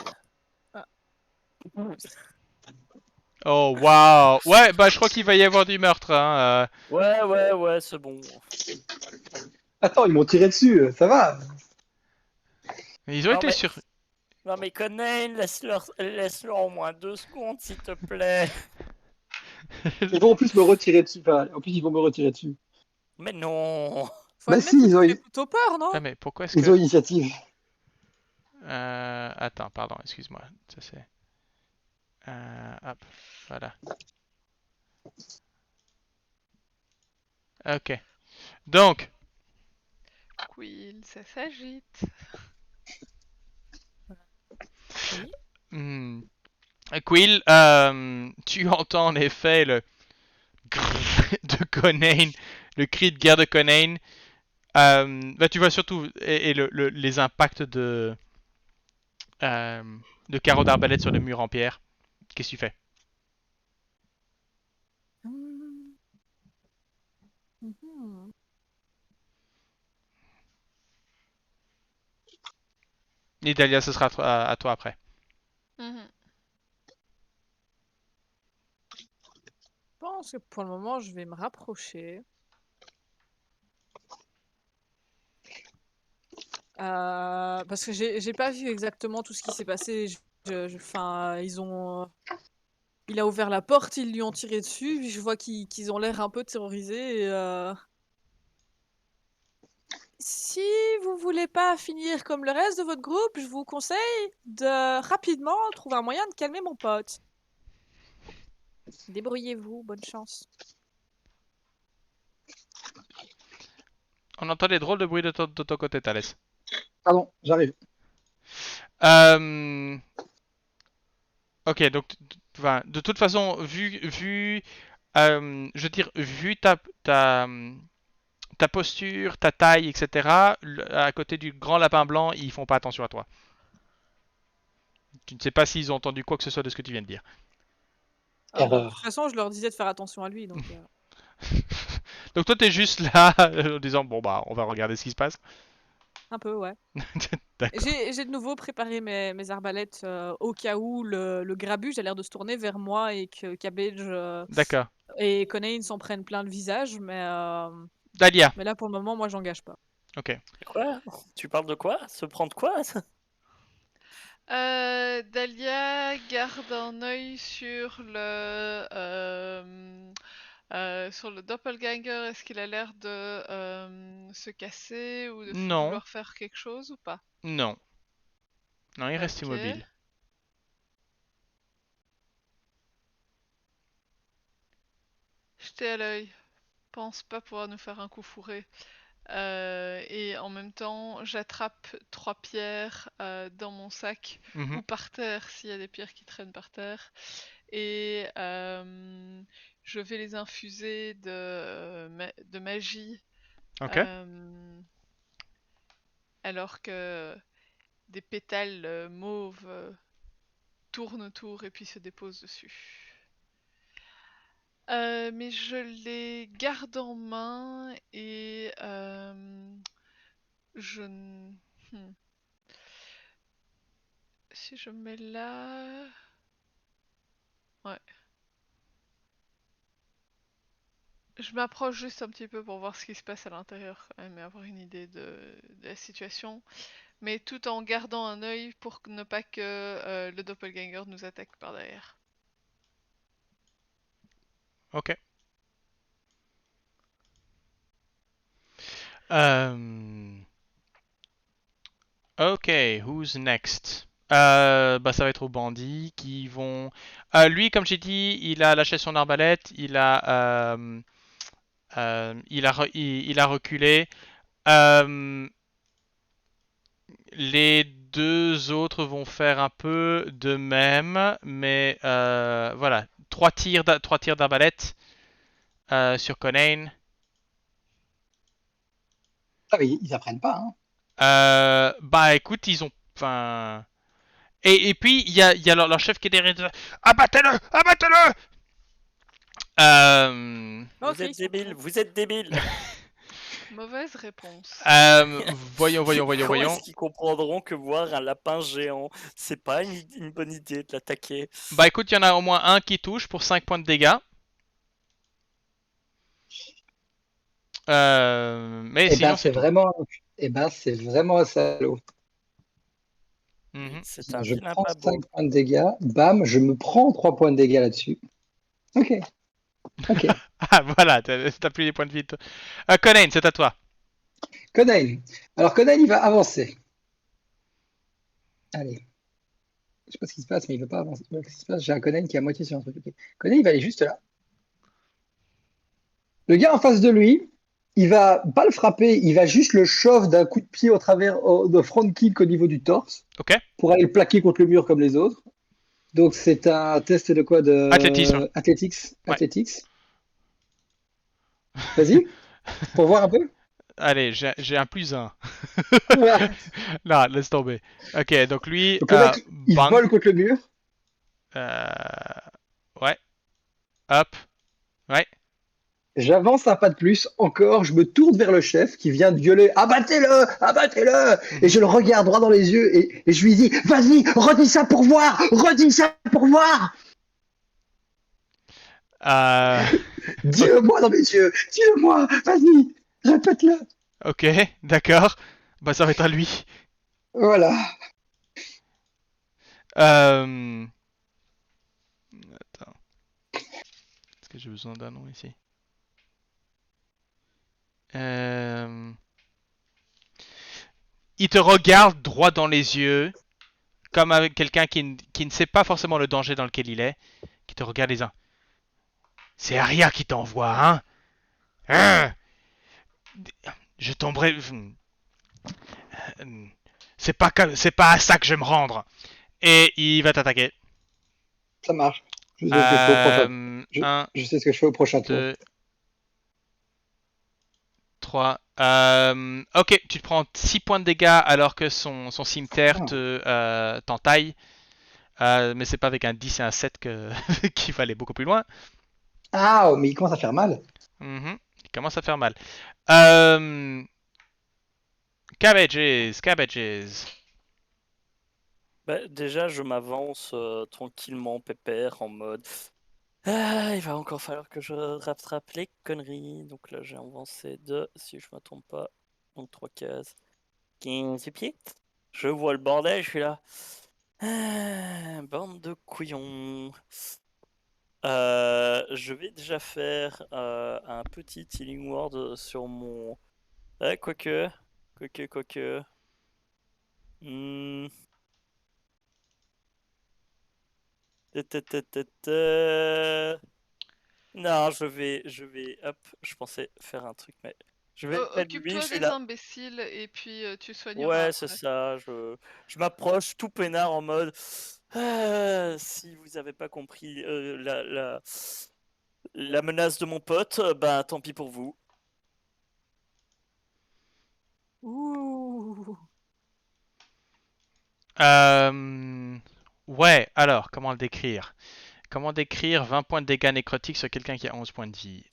Oh waouh. Ouais, bah je crois qu'il va y avoir du meurtre. Hein.
Ouais, c'est bon.
Attends, ils m'ont tiré dessus, ça va.
Ils ont
Non,
été
mais-
sur.
Non mais Conan, laisse-leur au moins 2 secondes, s'il te plaît.
Ils vont en plus me retirer dessus. Enfin, en plus, ils vont me retirer dessus.
Mais non.
Faut
Bah
admettre
si,
que
ils ont,
tu fais plutôt peur, non?
Ah mais pourquoi est-ce
ils ont
que.
initiative.
Attends, pardon, excuse-moi. Ça c'est. Hop, voilà. Ok. Donc,
Quill, ça s'agite.
hmm, Quill, tu entends en effet le grrr de Conan, le cri de guerre de Conan. Bah, tu vois surtout les impacts de carreaux d'arbalète sur le mur en pierre. Qu'est-ce que tu fais?
Mhm.
Et Dahlia, ce sera à toi après.
Mhm.
Je pense que pour le moment, je vais me rapprocher. Parce que j'ai pas vu exactement tout ce qui s'est passé. Enfin, il a ouvert la porte, ils lui ont tiré dessus. Puis je vois qu'ils ont l'air un peu terrorisés. Si vous voulez pas finir comme le reste de votre groupe, je vous conseille de rapidement trouver un moyen de calmer mon pote. Débrouillez-vous, bonne chance.
On entend des drôles de bruits de ton côté, Thalès.
Pardon, j'arrive.
Euh, Ok, donc enfin, de toute façon, je veux dire, vu ta posture, ta taille, etc., à côté du grand lapin blanc, ils font pas attention à toi. Tu ne sais pas s'ils ont entendu quoi que ce soit de ce que tu viens de dire.
Ah bah, de toute
Erreur.
façon, je leur disais de faire attention à lui, donc
Donc toi, t'es juste là en disant, bon bah, on va regarder ce qui se passe.
un peu, ouais.
D'accord.
J'ai de nouveau préparé mes arbalètes au cas où le grabuge a l'air de se tourner vers moi et que Cabbage
D'accord.
et Conain s'en prennent plein le visage,
Dahlia.
mais là pour le moment, moi j'engage pas.
Ok.
Quoi? Tu parles de quoi? Se prendre quoi?
Dahlia garde un œil sur le doppelganger. Est-ce qu'il a l'air de se casser ou de
Non.
vouloir faire quelque chose ou pas?
Non. Non, il reste
Ok.
immobile.
Jetez à l'œil. Pense pas pouvoir nous faire un coup fourré. Et en même temps, j'attrape 3 pierres dans mon sac
Mhm.
ou par terre s'il y a des pierres qui traînent par terre. Et je vais les infuser de magie
Ok.
alors que des pétales mauves tournent autour et puis se déposent dessus. Mais je les garde en main et je... Hmm. Si je me mets là... Ouais. Je m'approche juste un petit peu pour voir ce qui se passe à l'intérieur quand même et avoir une idée de la situation. Mais tout en gardant un œil pour ne pas que le doppelganger nous attaque par derrière.
Ok. Euh, Ok, who's next? Bah ça va être aux bandits qui vont. Lui, comme j'ai dit, il a lâché son arbalète, il a reculé. Euh, les deux autres vont faire un peu de même, mais voilà, trois tirs d'arbalète sur Conan.
Ah, mais ils apprennent pas, hein.
Bah écoute, ils ont, enfin. Et puis il y a leur chef qui est derrière. Abattez-le, abattez-le. Euh,
Ok,
Vous
ils
êtes
sont
débile,
contents.
vous êtes débile.
Mauvaise réponse.
Comment
Voyons.
est-ce qu'ils comprendront que voir un lapin géant, c'est pas une bonne idée de l'attaquer?
Bah écoute, il y en a au moins un qui touche pour 5 points de dégâts. Mais
Eh ben,
sinon, c'est
c'est
tout.
vraiment, c'est vraiment un salaud.
Mhm.
C'est un
Je
vilain
prends
pas
5
beau.
points de dégâts, bam, je me prends 3 points de dégâts là-dessus. Ok, ok.
Ah voilà, t'as plus les points de vie. Conan, c'est à toi.
Conan. Alors, Conan, il va avancer. Allez, je sais pas ce qui se passe, mais il veut pas avancer. Qu'est-ce qui se passe? J'ai un Conan qui est à moitié sur un truc. Ok. Conan, il va aller juste là. Le gars en face de lui, il va pas le frapper, il va juste le shove d'un coup de pied au travers de front kick au niveau du torse
Ok.
pour aller le plaquer contre le mur comme les autres. Donc c'est un test de quoi?
Athlétisme.
De athletics.
Ouais.
Athletics. Vas-y, pour voir un peu.
Allez, j'ai un plus un.
Voilà.
Là, laisse tomber. Ok, donc lui,
Donc le mec, il
bang.
vole contre le mur.
Euh, ouais. Hop. Ouais.
J'avance un pas de plus, encore, je me tourne vers le chef qui vient de gueuler abattez-le, abattez-le, et
Mhm.
je le regarde droit dans les yeux et je lui dis vas-y, redis ça pour voir, redis ça pour voir,
Euh,
dis-le-moi dans mes yeux, dis-le-moi, vas-y, répète-le.
ok, d'accord. Bah ça va être à lui.
Voilà.
Euh... Attends. Est-ce que j'ai besoin d'un nom ici? Euh... Il te regarde droit dans les yeux, comme avec quelqu'un qui ne sait pas forcément le danger dans lequel il est, qui te regarde les uns. C'est Aria qui t'envoie, hein? Hein? Je tomberai. C'est pas à ça que je vais me rendre. Et il va t'attaquer.
Ça marche. Je sais ce que je fais au prochain.
1,
Je sais ce que je fais au prochain tour.
2, 3. Ok, tu te prends 6 points de dégâts alors que son cimetière
Ah.
t'entaille. Mais c'est pas avec un 10 et un 7 qu'il va aller beaucoup plus loin.
Ah, mais il commence à faire mal.
Mhm, il commence à faire mal. Euh, Cabbages.
Bah, déjà, je m'avance tranquillement, pépère, en mode. Ah, il va encore falloir que je rattrape les conneries. Donc là, j'ai avancé de, si je ne me trompe pas, donc 3 cases. 15 pieds. Je vois le bordel, je suis là. Ah, bande de couillons. Je vais déjà faire un petit healing word sur mon. Quoique. Quoique. Hmm. Non, hop, je pensais faire un truc, mais je vais mettre lui,
Occupe-toi
je suis
des
là.
imbéciles et puis tu soigneras
Ouais, c'est
après.
ça, je m'approche tout peinard en mode, si vous avez pas compris la menace de mon pote, bah tant pis pour vous.
Ouh.
Ouais, alors, comment le décrire? Comment décrire 20 points de dégâts nécrotiques sur quelqu'un qui a 11 points de vie?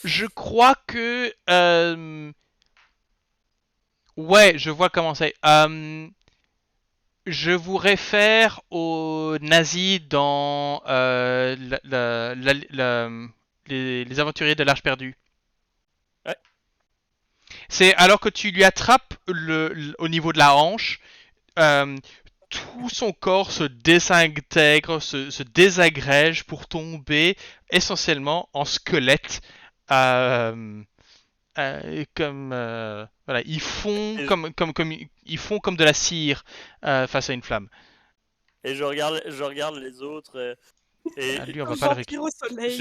Je crois que... ouais, je vois comment c'est. Je vous réfère aux nazis dans les aventuriers de l'Arche perdue.
Ouais.
C'est alors que tu lui attrapes au niveau de la hanche, euh, tout son corps se désintègre, se désagrège pour tomber essentiellement en squelette. Euh, voilà,
Et je,
ils font comme de la cire face à une flamme.
et je regarde les autres et
Lui, on va
Un
pas le
vampire
récupérer.
au soleil.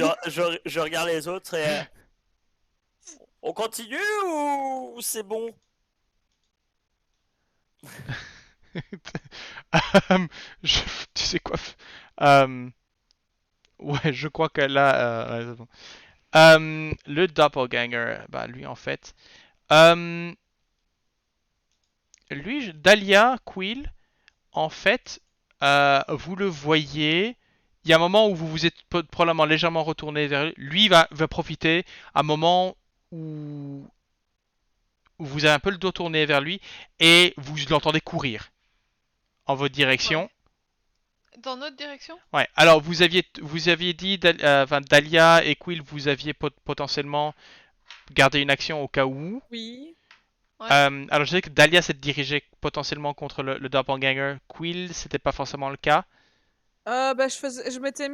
je regarde les autres et on continue ou c'est bon?
Tu sais quoi? Euh, ouais, je crois que là, c'est bon. Le doppelganger, bah lui en fait, euh, lui, Dahlia, Quill, en fait, vous le voyez. Il y a un moment où vous vous êtes probablement légèrement retourné vers lui. Lui va profiter un moment où vous avez un peu le dos tourné vers lui et vous l'entendez courir en votre
Ouais.
direction.
Dans notre direction?
Ouais. Alors vous aviez dit enfin, Dahlia et Quill, vous aviez potentiellement gardé une action au cas où.
Oui.
Ouais.
Alors je sais que Dahlia s'est dirigée potentiellement contre le doppelganger. Quill, c'était pas forcément le cas.
Bah, je m'étais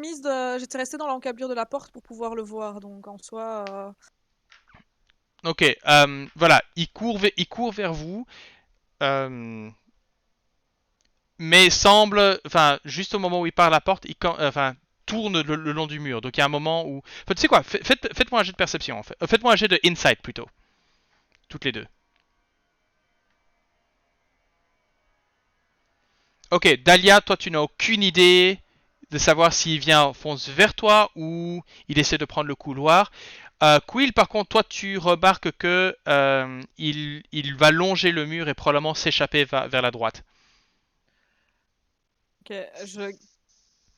j'étais restée dans l'encablure de la porte pour pouvoir le voir, donc en soi.
Ok. Voilà, il court vers vous. Euh, mais semble, enfin, juste au moment où il part à la porte, enfin, tourne le long du mur. Donc il y a un moment où, enfin, tu sais quoi, faites-moi un jet de perception en fait. Faites-moi un jet de insight plutôt, toutes les deux. Ok, Dahlia, toi tu n'as aucune idée de savoir s'il vient fonce vers toi ou il essaie de prendre le couloir. Quill, par contre, toi tu remarques que il va longer le mur et probablement s'échapper vers la droite.
Ok, je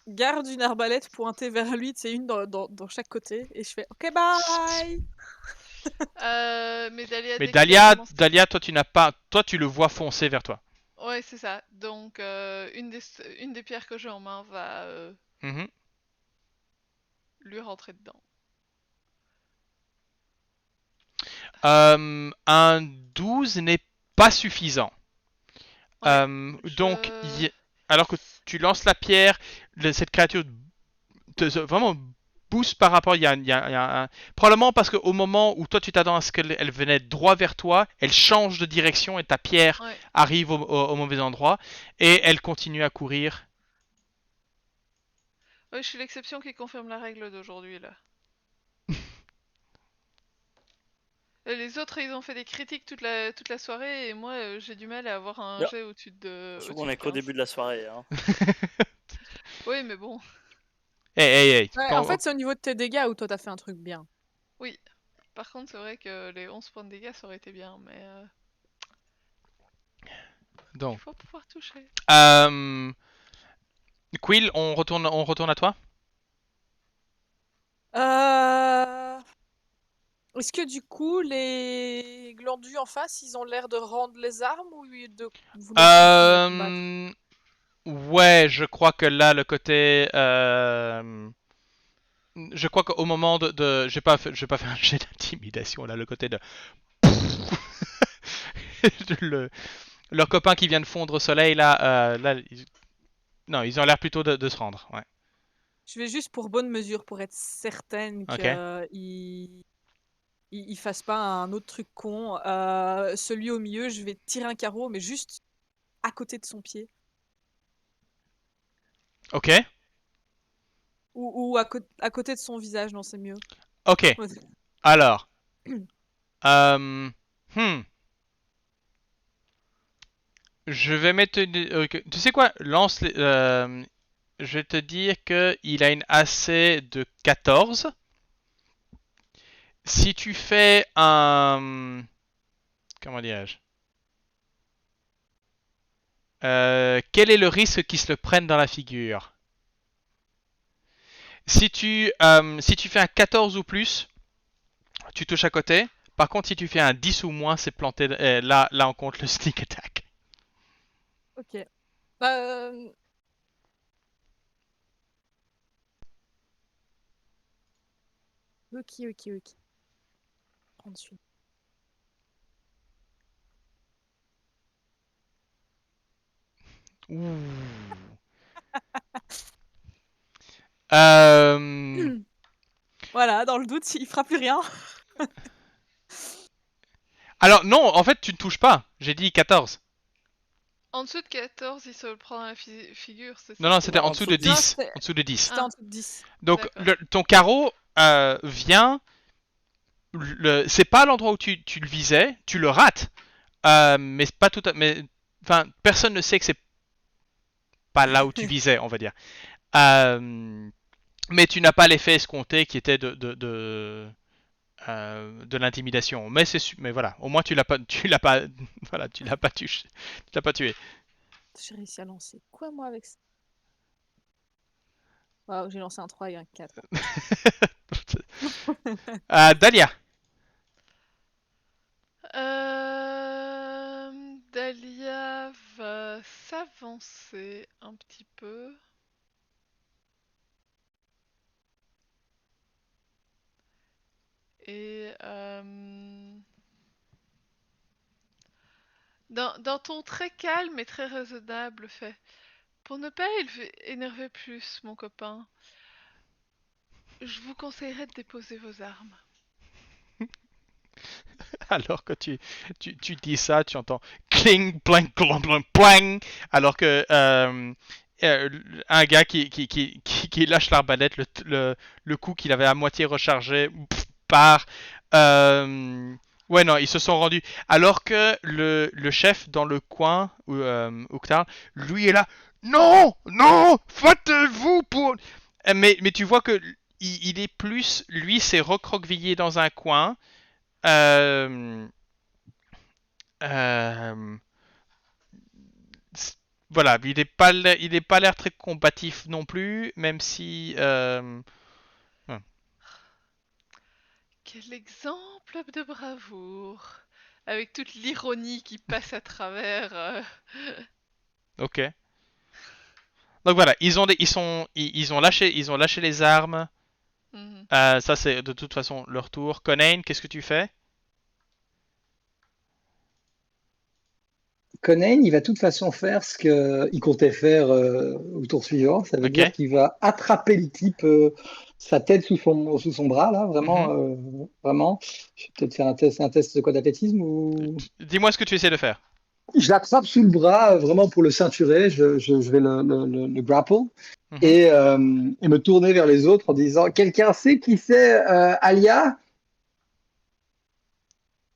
garde une arbalète pointée vers lui, c'est une dans chaque côté, et je fais OK, bye!
Mais Dahlia,
Mais
dès qu'il a commencé.
Dahlia, toi tu n'as pas, toi tu le vois foncer vers toi.
Ouais, c'est ça. Donc, une des pierres que j'ai en main va
Mhm.
lui rentrer dedans.
Un 12 n'est pas suffisant.
Ouais,
Donc,
je.
alors que tu lances la pierre, cette créature vraiment booste par rapport. Il y a probablement parce qu'au moment où toi tu t'attends à ce qu'elle venait droit vers toi, elle change de direction et ta pierre
Ouais.
arrive au mauvais endroit et elle continue à courir.
Ouais, je suis l'exception qui confirme la règle d'aujourd'hui, là. Les autres, ils ont fait des critiques toute la soirée et moi, j'ai du mal à avoir un
Non.
jet au-dessus de.
Surtout
Au-dessus
qu'on
de
est qu'au
15.
début de la soirée. Hein.
Oui, mais bon.
Hey.
Ouais, en fait, c'est au niveau de tes dégâts où toi t'as fait un truc bien.
Oui. Par contre, c'est vrai que les 11 points de dégâts, ça aurait été bien, mais il
Donc,
faut pouvoir toucher.
Quill, on retourne à toi.
Est-ce que du coup, les glandus en face, ils ont l'air de rendre les armes ou de vouloir continuer à combattre?
Ouais, je crois que là, le côté... je crois qu'au moment j'ai pas fait un jet d'intimidation, là, le côté de... le- leur copain qui vient de fondre au soleil, là non, ils ont l'air plutôt de se rendre, ouais.
Je vais juste pour bonne mesure, pour être certaine
Ok.
qu'il fasse pas un autre truc con. Celui au milieu, je vais tirer un carreau, mais juste à côté de son pied.
Ok.
Ou à côté de son visage, non, c'est mieux.
Ok. Alors. Je vais mettre... tu sais quoi? Lance les... je vais te dire qu'il a une AC de 14. Si tu fais un... Comment dirais-je? Quel est le risque qu'il se le prenne dans la figure? Si tu fais un 14 ou plus, tu touches à côté. Par contre, si tu fais un 10 ou moins, c'est planté. Là, on compte le sneak attack.
Ok. Ok. Prends dessus.
Ouh. Euh...
Voilà, dans le doute, il fera plus rien.
Alors non, en fait, tu ne touches pas. J'ai dit 14.
En dessous de 14, il se le prend dans la figure, c'est ça?
Non, c'était
Non,
en dessous de
de
10.
c'était-
En dessous de 10.
C'était en dessous de 10.
Donc,
D'accord.
ton carreau vient... c'est pas l'endroit où tu le visais. Tu le rates. Mais c'est pas tout à... Mais, enfin, personne ne sait que c'est pas là où tu visais, on va dire. Mais tu n'as pas l'effet escompté qui était de l'intimidation. Mais voilà, au moins tu l'as pas, voilà, tu l'as pas tué. Tu l'as pas tué.
J'ai réussi à lancer quoi, moi, avec ça? Waouh, j'ai lancé un 3 et un 4.
Dahlia.
Dahlia va s'avancer un petit peu. Et d'un ton très calme et très raisonnable, fait: pour ne pas énerver plus mon copain, je vous conseillerais de déposer vos armes.
Alors que tu dis ça, tu entends cling, blank, blank, blank, blank. Alors que un gars qui lâche l'arbalète, le coup qu'il avait à moitié rechargé, part. Ouais, non, ils se sont rendus. Alors que le chef dans le coin, Uktar, lui est là. Non, non, faites-vous pour. Mais tu vois que il est plus. Lui, s'est recroquevillé dans un coin. Euh, euh, voilà, il est pas l'air très combatif non plus, même si.
Quel exemple de bravoure! Avec toute l'ironie qui passe à travers.
Ok. Donc voilà, ils ont lâché les armes.
Mhm.
Ça c'est de toute façon leur tour. Conan, qu'est-ce que tu fais?
Conan, il va de toute façon faire ce qu'il comptait faire au tour suivant. Ça veut
Ok.
dire qu'il va attraper le type, sa tête sous son bras, là, vraiment.
Mhm.
Vraiment. Je vais peut-être faire un test de quoi d'athlétisme ou...
Dis-moi ce que tu essaies de faire.
Je l'attrape sous le bras, vraiment pour le ceinturer. Je vais le grapple
Mhm.
et me tourner vers les autres en disant: quelqu'un sait qui c'est Alia?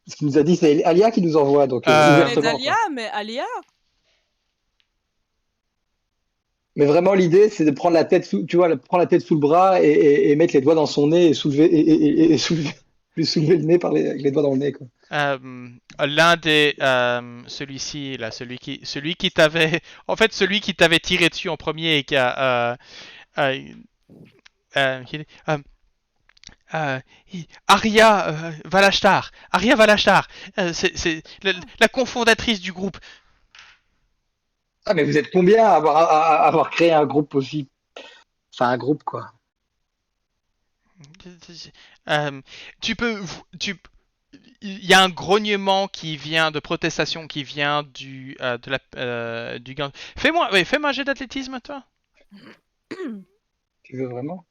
Ce qu'il nous a dit, c'est Alia qui nous envoie, donc
Je connais
ouvertement.
Dahlia,
quoi.
mais Alia,
Mais vraiment, l'idée, c'est de prendre la tête sous, tu vois, prendre la tête sous le bras et mettre les doigts dans son nez et soulever et soulever, lui soulever le nez avec les doigts dans le nez, quoi.
L'un des celui-ci là, celui qui t'avait en fait celui qui t'avait tiré dessus en premier et qui a qui dit, euh, Arya Valashtar, c'est la cofondatrice du groupe.
Ah, mais vous êtes combien à avoir créé un groupe aussi? Enfin, un groupe, quoi.
Euh, tu il y a un grognement qui vient de protestation qui vient du gang. Fais-moi un jet d'athlétisme toi.
Tu veux vraiment?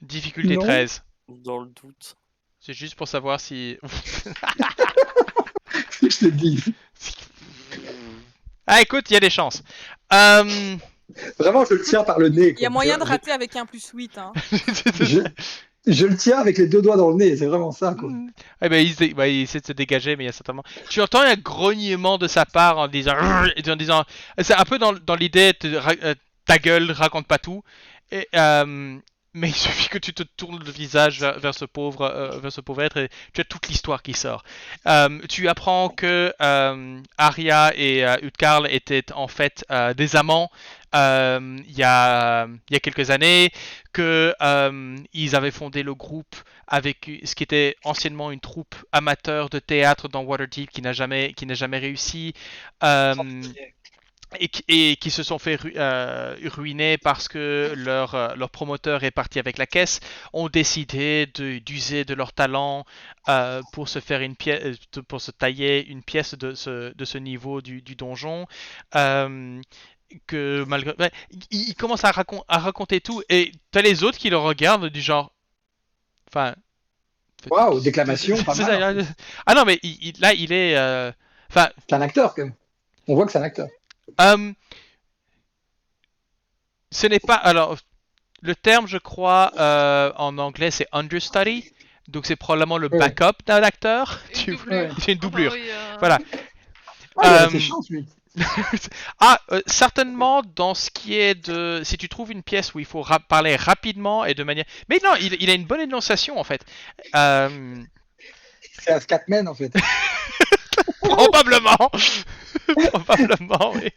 Difficulté
Non.
13.
Dans le doute.
C'est juste pour savoir si
Je te dis.
Ah écoute, il y a des chances. Euh,
Vraiment, je le tiens par le nez,
il y a
quoi.
moyen de rater avec un +8. Hein.
Je le tiens avec les deux doigts dans le nez, c'est vraiment ça, quoi.
Eh ben, il essaie de se dégager, mais il y a certainement. Tu entends un grognement de sa part en disant. C'est un peu dans l'idée ta gueule, raconte pas tout. Et, mais il suffit que tu te tournes le visage vers ce pauvre être et tu as toute l'histoire qui sort. Tu apprends que Arya et Utkarl étaient en fait des amants il y a quelques années, que ils avaient fondé le groupe avec ce qui était anciennement une troupe amateur de théâtre dans Waterdeep qui n'a jamais réussi. Et qui se sont fait ruiner parce que leur promoteur est parti avec la caisse, ont décidé d'user de leur talent pour se faire pour se tailler une pièce de ce niveau du donjon. Que malgré, ouais, il commence à raconter tout et t'as les autres qui le regardent du genre, enfin,
Waouh, déclamation, pas
c'est
mal.
ça,
En fait.
ah non mais là il est, enfin,
C'est un acteur, quand même. On voit que c'est un acteur.
Ce n'est pas. Alors, le terme, je crois, en anglais, c'est understudy. Donc, c'est probablement le
Ouais.
backup d'un acteur.
Une doublure.
C'est une doublure.
Ah bah oui,
Voilà.
Ah, il a
Euh,
ses chances, lui.
Certainement, dans ce qui est de. Si tu trouves une pièce où il faut parler rapidement et de manière. Mais non, il a une bonne énonciation, en fait.
C'est un Scatman, en fait.
Probablement. Probablement, oui.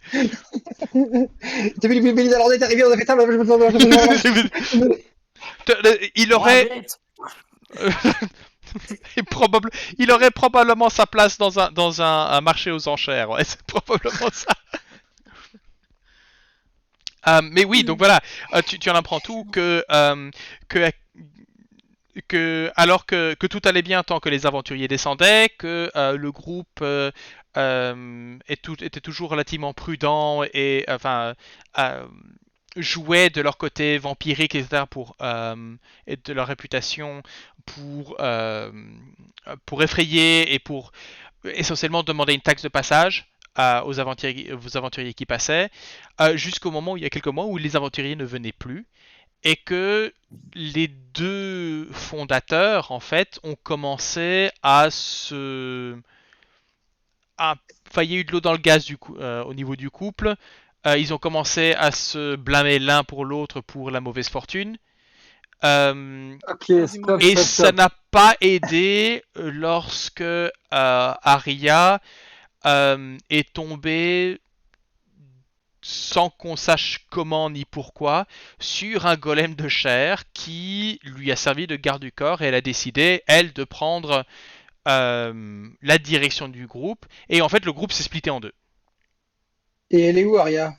T'as vu les Billy Dallardet est arrivé, on a fait ça.
Il aurait.
Arrête.
Il aurait probablement sa place dans un marché aux enchères. Ouais, c'est probablement ça. Mais oui, donc voilà, tu en apprends tout alors que tout allait bien tant que les aventuriers descendaient, que le groupe était toujours relativement prudent et enfin jouait de leur côté vampirique, etc. Et de leur réputation pour effrayer et pour essentiellement demander une taxe de passage aux aventuriers qui passaient, jusqu'au moment où il y a quelques mois où les aventuriers ne venaient plus et que les deux fondateurs en fait ont commencé à il y a eu de l'eau dans le gaz au niveau du couple. Ils ont commencé à se blâmer l'un pour l'autre pour la mauvaise fortune.
Ok, stop,
Et
stop,
ça
stop.
n'a pas aidé lorsque Arya est tombée sans qu'on sache comment ni pourquoi sur un golem de chair qui lui a servi de garde du corps et elle a décidé, elle, de prendre la direction du groupe et en fait le groupe s'est splitté en deux.
Et elle est où, Aria?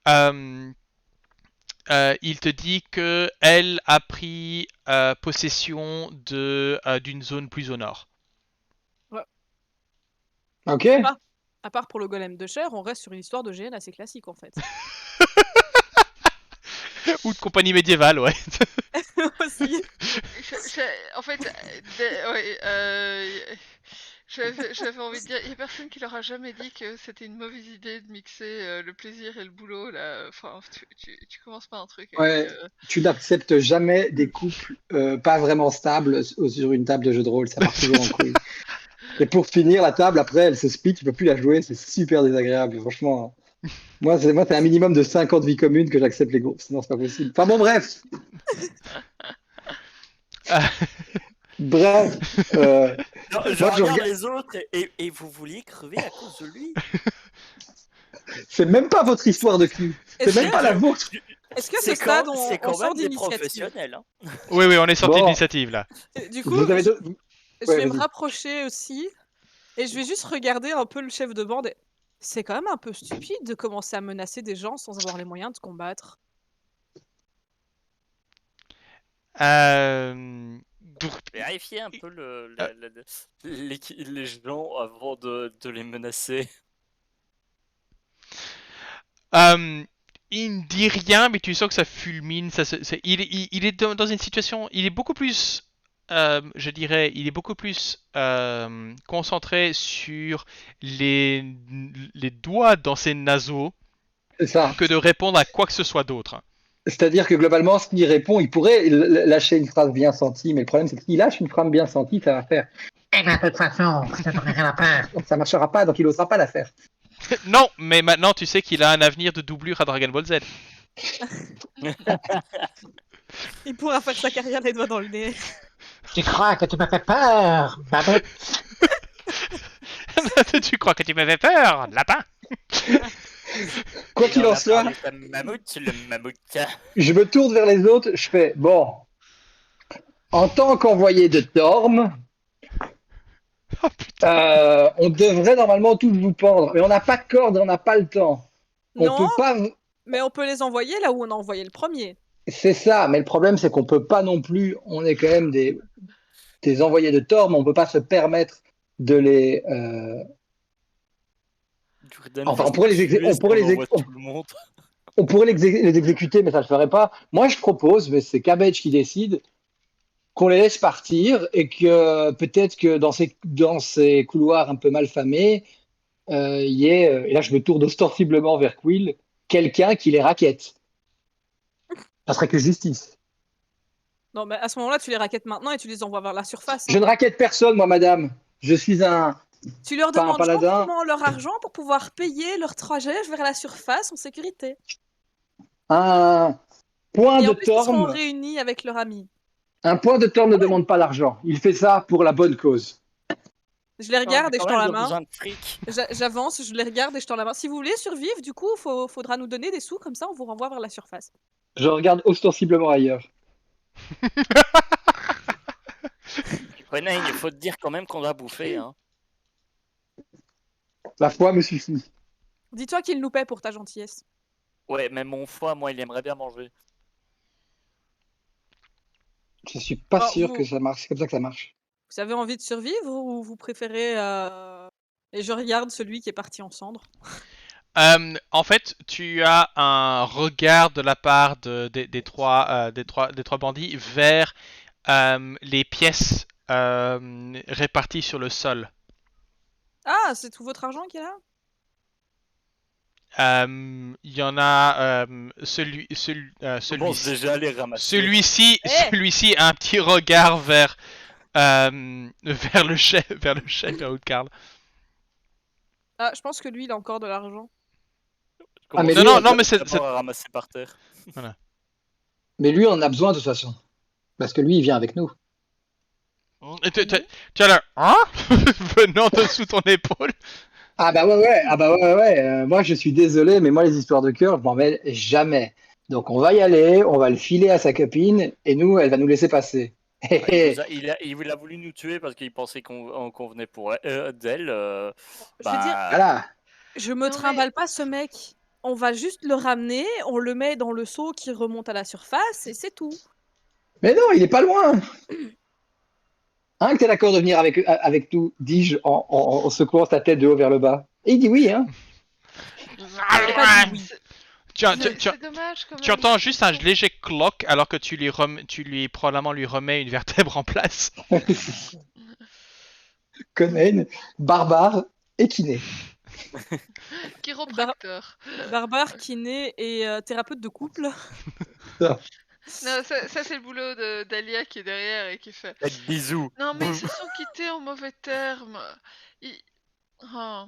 Il te dit que elle a pris possession d'une zone plus au nord.
Ok.
À part pour le golem de chair, on reste sur une histoire de GN assez classique en fait.
Ou de compagnie médiévale, ouais.
Aussi.
En fait, ouais, J'avais envie de dire, il y a personne qui leur a jamais dit que c'était une mauvaise idée de mixer le plaisir et le boulot, là. Enfin, tu commences pas un truc avec...
Ouais, tu n'acceptes jamais des couples pas vraiment stables sur une table de jeu de rôle, ça part toujours en couille. Et pour finir, la table, après, elle se split, tu peux plus la jouer, c'est super désagréable, franchement. C'est un minimum de 5 ans de vie commune que j'accepte les groupes, sinon c'est pas possible. Enfin bon, bref. Bref.
Non, je
Moi, je
regarde
regarde-
les autres et vous vouliez crever à cause de lui.
C'est même pas votre histoire de cul. C'est
Est-ce
même
que,
pas la vôtre.
est-ce que à ce
C'est
stade,
c'est
on
quand
sort
même des
d'initiative?
professionnels. Hein.
Oui, on est sorti
Bon.
d'initiative là.
Du coup,
Vous avez
je
Ouais,
vais me
vas-y.
rapprocher aussi et je vais juste regarder un peu le chef de bande. C'est quand même un peu stupide de commencer à menacer des gens sans avoir les moyens de se combattre.
Vérifiez un peu les gens avant de les menacer.
Il ne dit rien, mais tu sens que ça fulmine. Il est dans une situation. Il est beaucoup plus. Je dirais, il est beaucoup plus concentré sur les doigts dans ses naseaux
C'est ça.
que de répondre à quoi que ce soit d'autre.
C'est-à-dire que globalement, s'il répond, il pourrait lâcher une phrase bien sentie, mais le problème, c'est que s'il lâche une phrase bien sentie, ça va faire. Eh ben, de toute façon, ça n'aurait rien à faire. Donc, ça marchera pas, donc il n'osera pas la faire.
Non, mais maintenant tu sais qu'il a un avenir de doublure à Dragon Ball Z.
Il pourra faire sa carrière les doigts dans le nez.
Tu crois que tu m'as fait peur, Babette?
Tu crois que tu m'avais peur, lapin?
Quoi qu'il en soit,
Le mammouth.
je me tourne vers les autres, je fais bon. En tant qu'envoyé de Torm,
Oh, putain.
on devrait normalement tous vous pendre, mais on n'a pas de corde, on n'a pas le temps. On
Non,
peut pas.
mais on peut les envoyer là où on a envoyé le premier.
C'est ça, mais le problème c'est qu'on peut pas non plus. On est quand même des envoyés de Torm, on peut pas se permettre de les. Enfin, on pourrait les exécuter, mais ça le ferait pas. Moi, je propose, mais c'est Cabbage qui décide, qu'on les laisse partir et que peut-être que dans ces couloirs un peu mal famés, il y ait, et là je me tourne ostensiblement vers Quill, quelqu'un qui les raquette. Ça serait que justice.
Non, mais à ce moment-là, tu les raquettes maintenant et tu les envoies vers la surface.
Je ne raquette personne, moi, madame. Je suis un.
Tu leur
pas un
demandes
paladin.
gentiment leur argent pour pouvoir payer leur trajet vers la surface en sécurité.
Un point
Et
de
en plus, ils seront
Torm.
réunis avec leur ami.
Un point de Torm ne demande pas l'argent. Il fait ça pour la bonne cause.
Je les regarde et je tends la main.
Besoin de fric.
J'avance, je les regarde et je tends la main. Si vous voulez survivre, du coup, faudra nous donner des sous, comme ça on vous renvoie vers la surface.
Je regarde ostensiblement ailleurs.
René, il faut te dire quand même qu'on va bouffer. Hein.
La foi me suffit.
Dis-toi qu'il nous paie pour ta gentillesse.
Ouais, même mon foie, moi, il aimerait bien manger.
Je suis pas
Alors,
sûr
vous-
que ça marche. C'est comme ça que ça marche.
Vous avez envie de survivre ou vous préférez... Et je regarde celui qui est parti en cendres.
En fait, tu as un regard de la part des trois bandits vers les pièces réparties sur le sol.
Ah, c'est tout votre argent qui est là?
Il y en a
Commence déjà à les ramasser.
celui-ci a un petit regard vers vers le chef vers Outcard.
Ah, je pense que lui, il a encore de l'argent.
Commence
mais
Non,
lui,
non, mais c'est
d'abord à ramasser par terre.
Mais lui, on en a besoin de toute façon. Parce que lui, il vient avec nous.
tu as l'air hein venant de sous ton épaule.
Ah bah ouais. Moi, je suis désolé, mais moi, les histoires de cœur, je m'en mêle jamais. Donc, on va y aller, on va le filer à sa copine, et nous, elle va nous laisser passer.
Il a voulu nous tuer parce qu'il pensait qu'on venait pour d'elle.
Je veux dire,
Voilà.
je me
Non,
trimballe pas ce mec. On va juste le ramener, on le met dans le seau qui remonte à la surface et c'est tout.
Mais non, il est pas loin. Hein, que t'es d'accord de venir avec nous, dis-je en secouant sa tête de haut vers le bas. Et il dit oui, hein.
J'ai pas dit oui.
C'est dommage quand même.
Tu entends juste un léger cloc alors que tu lui probablement lui remets une vertèbre en place.
Conan, barbare et kiné.
Chiropracteur.
Barbare, kiné et thérapeute de couple.
Non, ça c'est le boulot d'Alia qui est derrière et qui fait.
Faites bisous.
Non, mais ils se sont quittés en mauvais termes. Ils- Oh.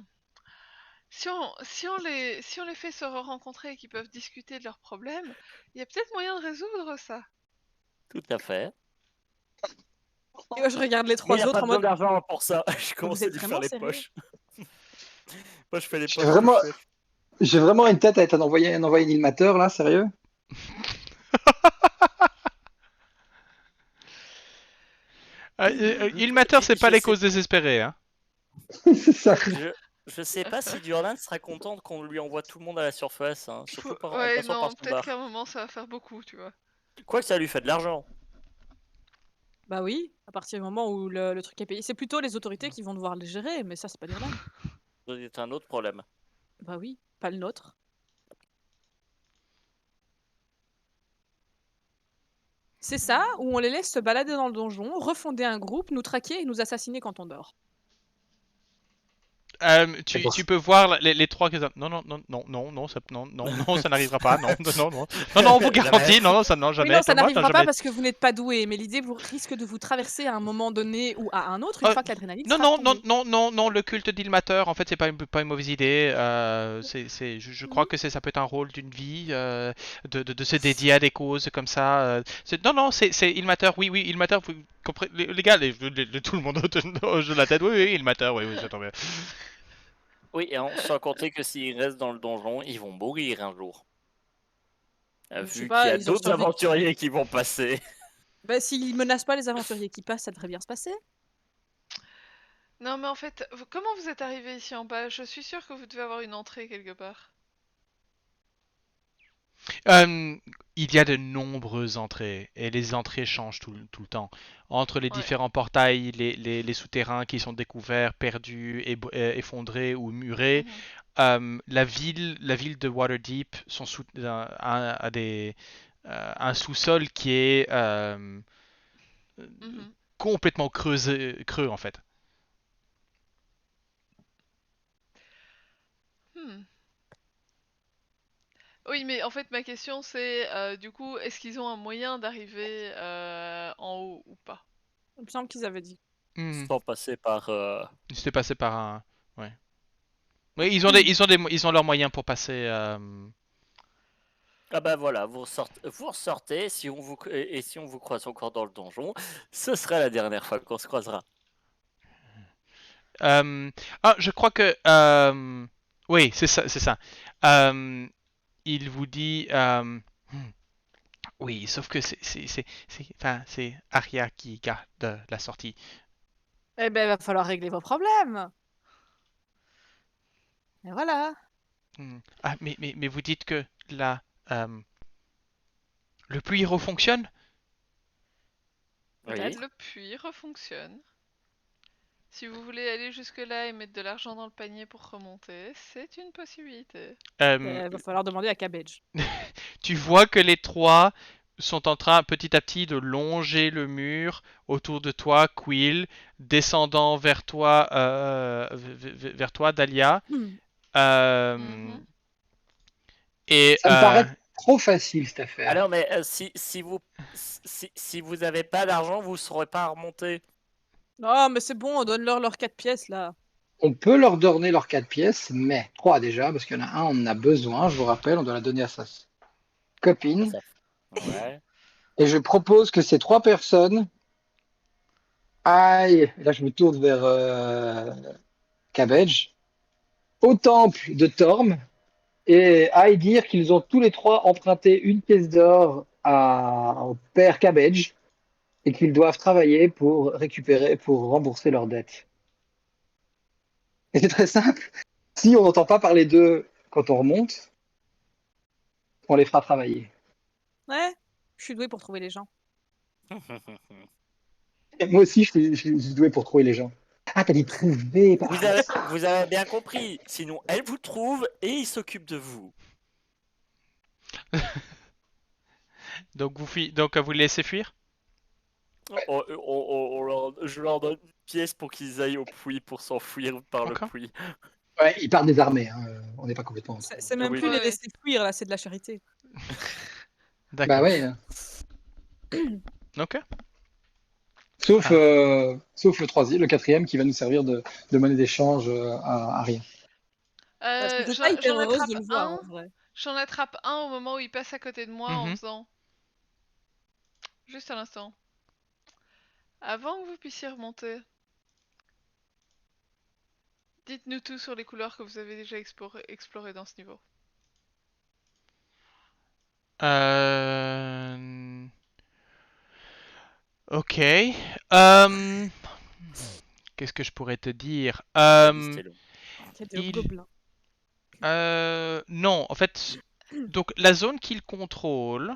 Si on les fait se rencontrer et qu'ils peuvent discuter de leurs problèmes, il y a peut-être moyen de résoudre ça.
Tout à fait.
Et moi, je regarde les
Mais il
trois
n'y a
autres
pas
en
besoin
mode.
d'argent pour ça. Je commence à
êtes
lui faire
vraiment
les
sérieux?
poches. Moi, je fais les
J'ai
poches
vraiment,
du chef.
j'ai vraiment une tête à être un envoyé animateur, là, sérieux?
Ilmater, c'est pas
Je
les
sais,
causes désespérées, hein.
C'est ça.
je sais pas si Durlan sera contente qu'on lui envoie tout le monde à la surface, hein, surtout en
Ouais,
passant par
non,
son
peut-être
bar.
qu'à un moment ça va faire beaucoup, tu vois.
Quoi que ça lui fait de l'argent.
Bah oui, à partir du moment où le truc est payé. C'est plutôt les autorités qui vont devoir les gérer, mais ça, c'est pas Durlan.
C'est un autre problème.
Bah oui, pas le nôtre. C'est ça, où on les laisse se balader dans le donjon, refonder un groupe, nous traquer et nous assassiner quand on dort.
C'est pour
Tu peux voir les trois qui... Non, non, non, non, non, non, ça, non, non, non, ça n'arrivera pas, non, non, non, non, non, non, on vous garantit, non, non, ça, non,
Oui,
jamais,
non, ça
moi, non,
n'arrivera pas
jamais.
parce que vous n'êtes pas doué, mais l'idée risque de vous traverser à un moment donné ou à un autre une fois que l'adrénaline
Non,
sera
non, non,
retombée.
non, non, non, le culte d'Ilmater, en fait, c'est pas une mauvaise idée. Je crois que ça peut être un rôle d'une vie, de se dédier à des causes comme ça. Non, non, c'est Ilmater, oui, oui, Ilmater, vous comprenez, les gars, tout le monde hoche de la tête, oui, oui, Ilmater, oui, oui, j'attends bien.
Oui, et sans compter que s'ils restent dans le donjon, ils vont mourir un jour.
Je sais
Vu qu'il y
pas,
a
ils ont
d'autres
survécu.
aventuriers qui vont passer.
Bah, s'ils menacent pas les aventuriers qui passent, ça devrait bien se passer.
Non, mais en fait, comment vous êtes arrivé ici en bas? Je suis sûre que vous devez avoir une entrée quelque part.
Euh, il y a de nombreuses entrées et les entrées changent tout le temps. Entre les
Ouais.
différents portails, les souterrains qui sont découverts, perdus, effondrés ou murés,
Mhm.
la ville de Waterdeep a un sous-sol qui est
Mhm.
complètement creux en fait.
Hmm. Oui, mais en fait, ma question c'est, du coup, est-ce qu'ils ont un moyen d'arriver en haut ou pas?
Il me semble qu'ils avaient dit.
Hmm.
Sans passer par...
Il s'était passé par un. Ouais. Oui, ils ont leurs moyens pour passer.
Ah bah voilà, vous ressortez, si on vous... et si on vous croise encore dans le donjon, ce sera la dernière fois qu'on se croisera.
Euh, je crois que. Oui, c'est ça, c'est ça. Il vous dit. Oui, sauf que c'est Arya qui garde la sortie.
Eh ben, va falloir régler vos problèmes. Et voilà.
Ah, mais vous dites que la, euh, le puits refonctionne?
Oui.
Le puits refonctionne. Si vous voulez aller jusque-là et mettre de l'argent dans le panier pour remonter, c'est une possibilité.
Va falloir demander à Cabbage.
Tu vois que les trois sont en train petit à petit de longer le mur autour de toi, Quill, descendant vers toi, Dahlia. Euh,
Mhm.
et
Ça me paraît trop facile cette affaire.
Alors, mais si vous n'avez pas d'argent, vous ne saurez pas remonter.
Non, mais c'est bon, on donne-leur leurs 4 pièces, là.
On peut leur donner leurs 4 pièces, mais 3 déjà, parce qu'il y en a un, on en a besoin, je vous rappelle, on doit la donner à sa
Ah,
copine.
ça... Ouais.
Et je propose que ces 3 personnes aillent, là je me tourne vers Cabbage, au temple de Torm, et aillent dire qu'ils ont tous les trois emprunté une pièce d'or au père Cabbage, et qu'ils doivent travailler pour rembourser leurs dettes. Et c'est très simple. Si on n'entend pas parler d'eux quand on remonte, on les fera travailler.
Ouais, je suis douée pour trouver les gens.
Et moi aussi, je suis doué pour trouver les gens. Ah, t'as dit trouver.
Vous avez bien compris. Sinon, elle vous trouve et il s'occupe de vous.
donc vous laissez fuir?
Je leur donne une pièce pour qu'ils aillent au puits pour s'enfuir par le
D'accord.
puits.
Ouais, ils partent désarmés, hein. On n'est pas complètement.
C'est même
Oui.
plus les
Ouais.
laisser fuir, là, c'est de la charité.
Bah
D'accord.
ouais.
Ok.
Sauf,
Ah.
sauf le quatrième qui va nous servir de monnaie d'échange à rien.
Parce que
Euh,
j'étais
j'en
pas hyper
j'en
heureuse de
attrape
le voir,
un.
en vrai.
J'en attrape un au moment où il passe à côté de moi en
Mhm.
faisant. Juste un instant. Avant que vous puissiez remonter, dites-nous tout sur les couleurs que vous avez déjà explorées dans ce niveau.
Euh... Ok. Qu'est-ce que je pourrais te dire?
La liste est longue.
Il y a des
Il-
hobgoblins.
Non, en fait, donc la zone qu'il contrôle.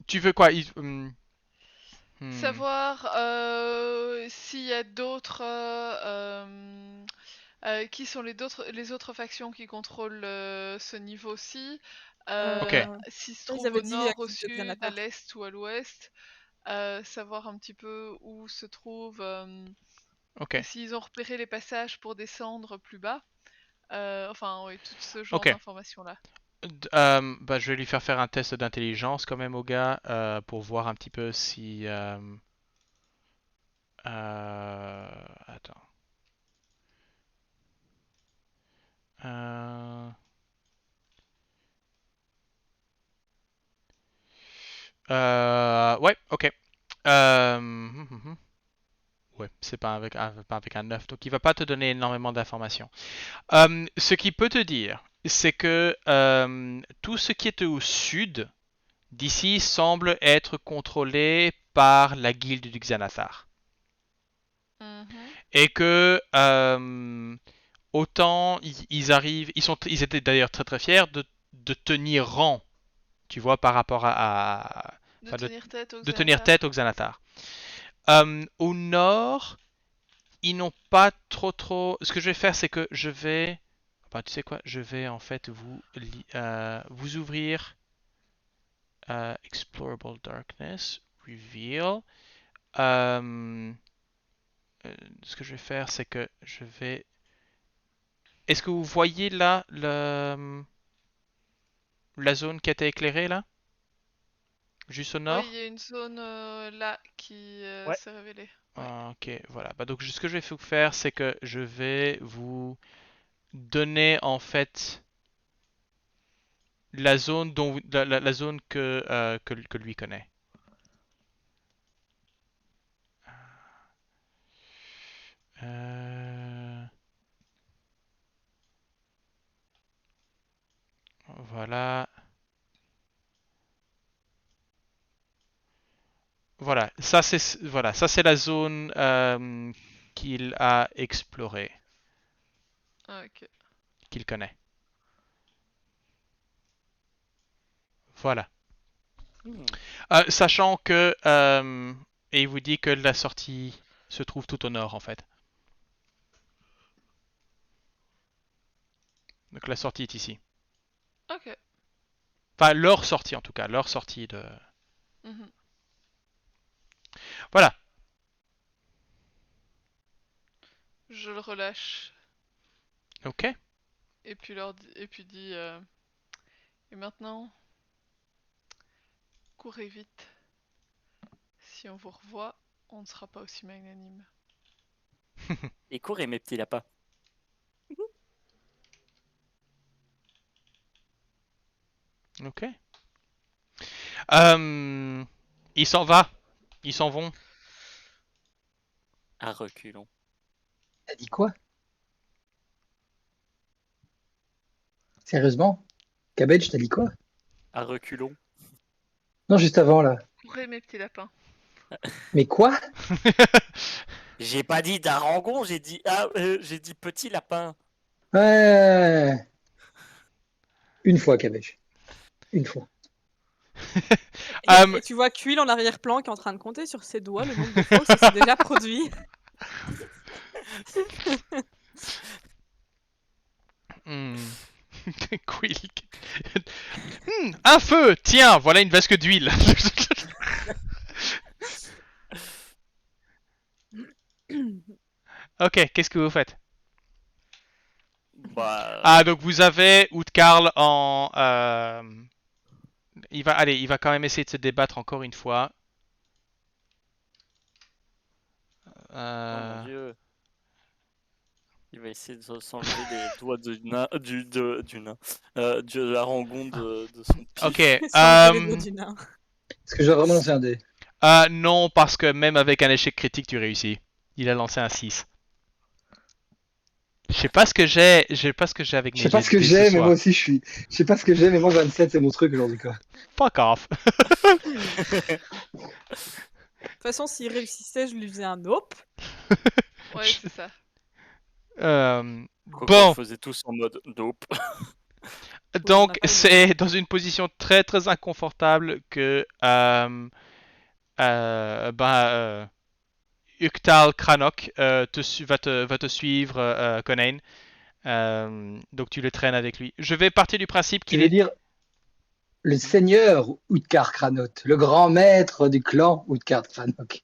Tu veux quoi?
Savoir s'il y a d'autres. Qui sont les autres factions qui contrôlent ce niveau-ci.
Ok,
S'ils se
Ça, ils
trouvent
avaient
au
dit à
nord, au
qui de
sud, à
Xanatar.
l'est ou à l'ouest. Savoir un petit peu où se trouvent.
ok,
S'ils ont repéré les passages pour descendre plus bas. Enfin, oui, tout ce genre
ok.
d'informations-là.
Bah, je vais lui faire un test d'intelligence quand même au gars pour voir un petit peu si. Attends. Euh, ouais, ok. Ouais, c'est pas avec un 9, donc il va pas te donner énormément d'informations. Ce qu'il peut te dire, c'est que tout ce qui est au sud d'ici semble être contrôlé par la guilde du Xanathar.
Mhm.
Et que autant ils arrivent, ils étaient d'ailleurs très très fiers de tenir rang, tu vois, par rapport
De
enfin,
tenir tête aux
de tenir
Xanatar.
tête au Xanathar. Au nord, ils n'ont pas trop. Ce que je vais faire, c'est que je vais. Enfin, tu sais quoi? Je vais en fait vous ouvrir Explorable Darkness, Reveal. Euh, Ce que je vais faire, c'est que je vais. Est-ce que vous voyez là la zone qui a été éclairée là? Juste au
Oui, il
nord?
y a une zone là qui
Ouais.
s'est révélée. Ouais.
Ok, voilà. Bah, donc ce que je vais vous faire, c'est que je vais vous donner en fait la zone la zone que lui connaît. Euh, voilà. Voilà, ça c'est la zone qu'il a explorée,
Ah, ok.
qu'il connaît. Voilà.
Hmm.
Sachant que et il vous dit que la sortie se trouve tout au nord en fait. Donc la sortie est ici.
Ok.
Enfin leur sortie en tout cas, leur sortie de.
Mhm.
Voilà.
Je le relâche.
Ok.
Et puis, et puis dit et maintenant, courez vite. Si on vous revoit, on ne sera pas aussi magnanime.
Et courez, mes petits lapins.
Ok. Il s'en va. Ils s'en vont.
À reculons.
T'as dit quoi? Sérieusement? Cabbage, t'as dit quoi?
À reculons.
Non, juste avant, là.
Courez mes petits lapins.
Mais quoi?
J'ai pas dit d'harangon, j'ai dit j'ai dit petit lapin.
Ouais. Une fois, Cabbage. Une fois.
Euh,
Et tu vois Quill en arrière-plan qui est en train de compter sur ses doigts le nombre de fois où ça s'est déjà produit.
Quill. Un feu. Tiens, voilà une vasque d'huile. Ok, qu'est-ce que vous faites?
Bah,
Ah, donc vous avez Utkarl en... il va quand même essayer de se débattre encore une fois.
oh mon dieu. Il va essayer de s'enlever les doigts du nain, de la rangon de son pied.
Ok.
Sans les doigts du nain.
Est-ce que je dois vraiment lancer un dé?
Non, parce que même avec un échec critique, tu réussis. Il a lancé un 6. Je sais pas ce que j'ai avec
Je
mes
sais pas ce que
dés
j'ai,
ce
mais moi
soir.
aussi je suis. Je sais pas ce que j'ai, mais moi 27 c'est mon truc aujourd'hui quoi.
Fuck off.
De toute façon, s'il réussissait, je lui faisais un nope.
Ouais, c'est ça.
Quoi qu'on
Bon,
faisait tous en mode dope.
donc
on a pas
c'est dans une position très très inconfortable que Uktal Kranok va te suivre, Conain. Donc tu le traînes avec lui. Je vais partir du principe
Tu
qu'il
veux
est...
dire le seigneur Utkar Kranot, le grand maître du clan Utkar Kranok,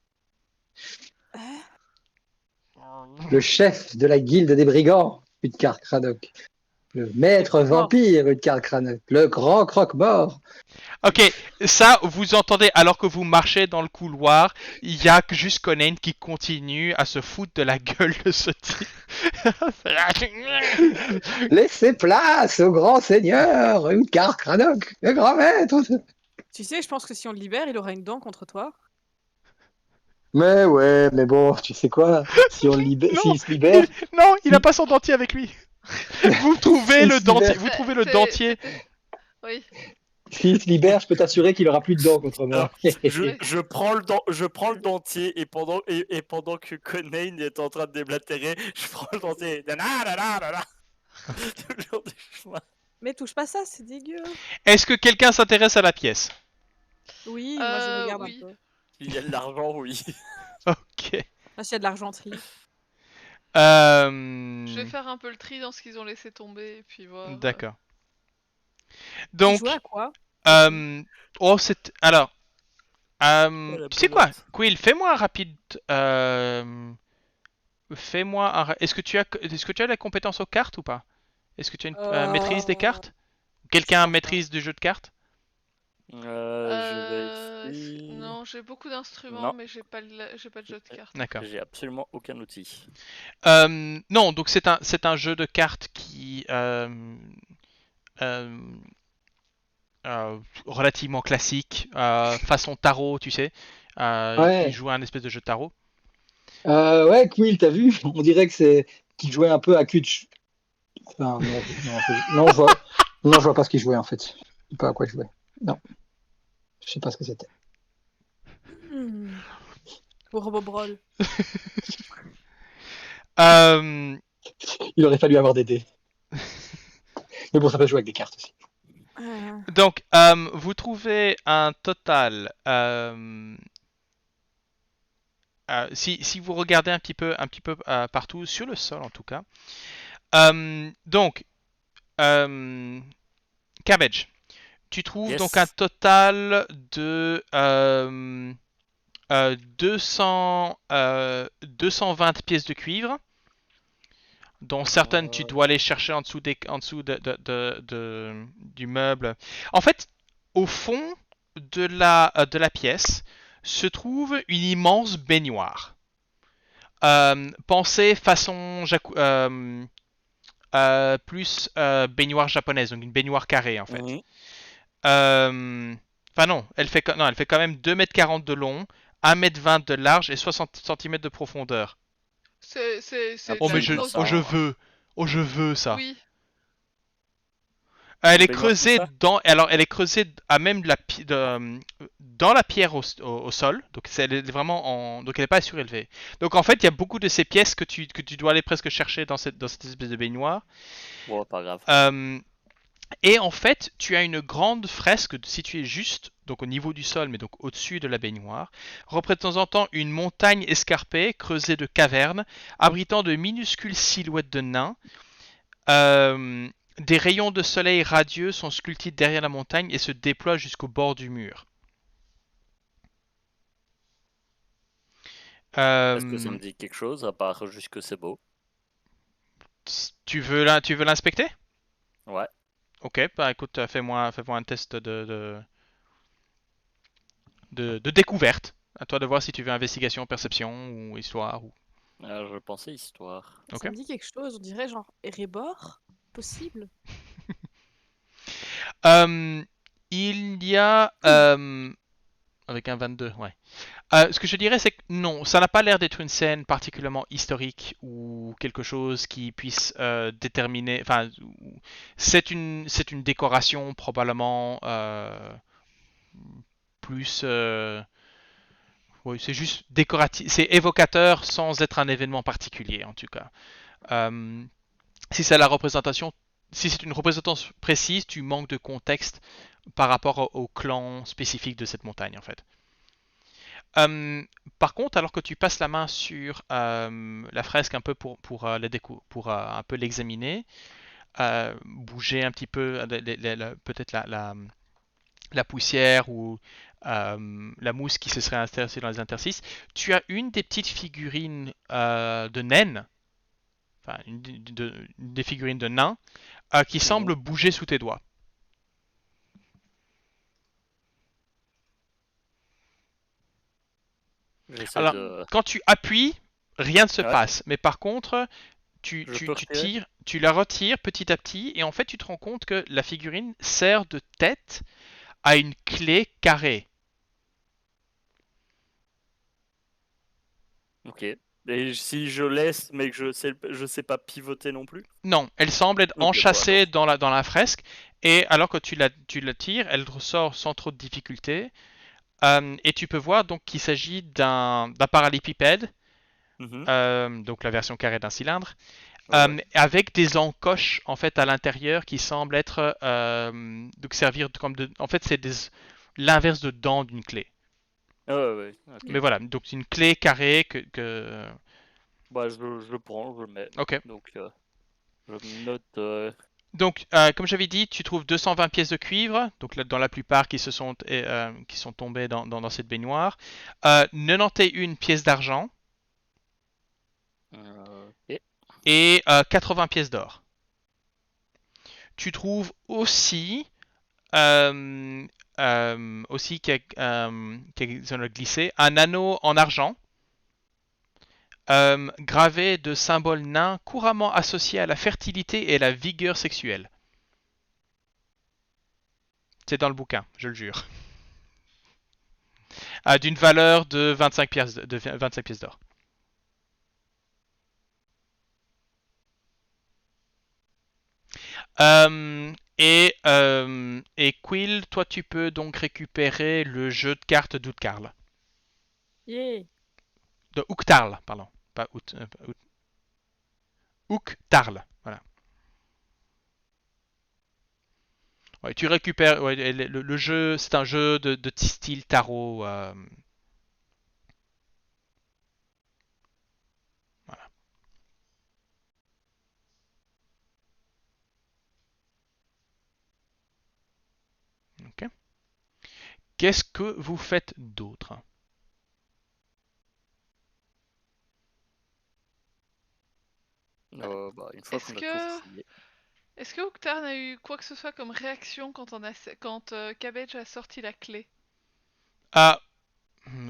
le chef de la guilde des brigands Utkar Kranok, le maître vampire Utkar Kranok, le grand croque-mort.
Ok, ça, vous entendez, alors que vous marchez dans le couloir, il y a que juste Conan qui continue à se foutre de la gueule de ce type.
Laissez place au grand seigneur Utkar Kranok, le grand maître.
Tu sais, je pense que si on le libère, il aura une dent contre toi.
Mais ouais, mais bon, tu sais quoi, si on le
Non,
s'il se libère,
Non, il a pas son dentier avec lui. Vous trouvez
Il
le
se
dentier,
libère.
vous trouvez le
C'est-
dentier.
Oui.
s'il se libère, je peux t'assurer qu'il aura plus de dents contre moi.
Je prends le dentier et pendant que Conan est en train de déblatérer, je prends le dentier. Tout le long du chemin.
Mais touche pas ça, c'est dégueu.
Est-ce que quelqu'un s'intéresse à la pièce?
Oui, moi je regarde
oui.
un peu.
Il y a de l'argent, oui.
Ok.
Ah, s'il y a de l'argenterie.
Je vais faire un peu le tri dans ce qu'ils ont laissé tomber et puis voir.
D'accord.
Tu
Donc,
jouais à quoi
oh, c'est... Alors,
la
tu sais quoi?
pelote.
Quill, fais-moi un rapide... Fais-moi un... Est-ce que tu as la compétence aux cartes ou pas? Est-ce que tu as une maîtrise des cartes? Quelqu'un
pense pas.
maîtrise du jeu de cartes?
Je vérifie.
Non, j'ai beaucoup d'instruments,
Non.
mais j'ai pas de jeu de cartes.
D'accord.
J'ai absolument aucun outil.
Non, donc c'est un jeu de cartes qui... relativement classique, façon tarot, tu sais.
Ouais.
Il joue à un espèce de jeu de tarot.
Ouais, Quill, t'as vu? On dirait que c'est qu'il jouait un peu à Kutch. Enfin, non, je vois pas ce qu'il jouait en fait. Je sais pas à quoi il jouait. Non, je sais pas ce que c'était.
Pour Robobrol.
Euh,
Il aurait fallu avoir des dés. Mais bon, ça peut jouer avec des cartes aussi.
donc, vous trouvez un total... si vous regardez un petit peu partout, sur le sol en tout cas. Donc, Cabbage, tu trouves
Yes.
donc un total de 220 pièces de cuivre, dont certaines tu dois aller chercher en dessous du meuble. En fait, au fond de la pièce se trouve une immense baignoire. Pensez façon plus baignoire japonaise, donc une baignoire carrée en fait.
Mhm.
Enfin non, elle fait quand même 2,40 m de long, 1,20 m de large et 60 cm de profondeur.
C'est
Oh
de
mais
la grosse
je
baignoire.
veux. Oh je veux ça.
Oui.
Elle est
Baignoire,
creusée
c'est ça
dans... Alors elle est creusée à même dans la pierre au sol. Donc elle est vraiment en... Donc elle n'est pas surélevée. Donc en fait il y a beaucoup de ces pièces que tu dois aller presque chercher dans cette espèce de baignoire.
Bon, pas grave.
Et en fait, tu as une grande fresque située juste, donc au niveau du sol, mais donc au-dessus de la baignoire, représentant une montagne escarpée creusée de cavernes, abritant de minuscules silhouettes de nains, Des rayons de soleil radieux sont sculptés derrière la montagne et se déploient jusqu'au bord du mur.
Est-ce que ça me
Euh,
dit quelque chose, à part juste que c'est beau?
tu veux l'inspecter?
Ouais.
Ok, bah écoute, fais-moi un test de découverte. À toi de voir si tu veux investigation, perception ou histoire.
Je pensais histoire.
Ok.
Ça me dit quelque chose, on dirait genre Erebor? Possible?
Euh, il y a... avec un 22, ouais. Ce que je dirais, c'est que non, ça n'a pas l'air d'être une scène particulièrement historique ou quelque chose qui puisse déterminer. Enfin, c'est une décoration probablement plus. Oui, c'est juste décoratif, c'est évocateur sans être un événement particulier en tout cas. Euh, si c'est la représentation, si c'est une représentation précise, tu manques de contexte par rapport au clan spécifique de cette montagne en fait. Euh, Par contre, alors que tu passes la main sur la fresque un peu pour un peu l'examiner, bouger un petit peu peut-être la poussière ou la mousse qui se serait intéressée dans les interstices, tu as une des petites figurines de naines, enfin une des figurines de nains, qui
Mhm.
semble bouger sous tes doigts.
J'essaie
Alors,
de.
quand tu appuies, rien ne se
Ouais,
passe. Mais par contre,
je peux
tu
retirer?
tires, tu la retires petit à petit, et en fait, tu te rends compte que la figurine sert de tête à une clé carrée.
Ok. Et si je laisse, mais que je sais pas pivoter non plus?
Non, elle semble être
Ok, bon
enchâssée
alors.
dans la fresque, et alors que tu la tires, elle ressort sans trop de difficulté. Et tu peux voir donc qu'il s'agit d'un parallépipède,
Mhm.
donc la version carrée d'un cylindre,
Ouais, ouais.
avec des encoches en fait à l'intérieur qui semblent être donc servir comme en fait l'inverse de dents d'une clé.
Ah ouais, ouais,
Mais
ok.
voilà, donc une clé carrée
Bah, je le prends, je le mets.
Ok.
Donc, je note.
Donc, comme j'avais dit, tu trouves 220 pièces de cuivre, donc dans la plupart qui sont tombées dans cette baignoire. 91 pièces d'argent
Ok.
et 80 pièces d'or. Tu trouves aussi qu'ils ont glissé, un anneau en argent gravé de symboles nains couramment associés à la fertilité et la vigueur sexuelle. C'est dans le bouquin, je le jure. D'une valeur de 25 pièces d'or. Et Quill, toi tu peux donc récupérer le jeu de cartes d'Outkarl.
Yeah!
De Ouktarl, pardon. Pas Ouktarl, voilà. Ouais, tu récupères. Ouais, le jeu, c'est un jeu de style tarot. Voilà. Ok. Qu'est-ce que vous faites d'autre?
Bah, une fois
Est-ce
qu'on a tout
que
fouillé.
est-ce que Octarn a eu quoi que ce soit comme réaction quand Cabbage a sorti la clé?
Ah,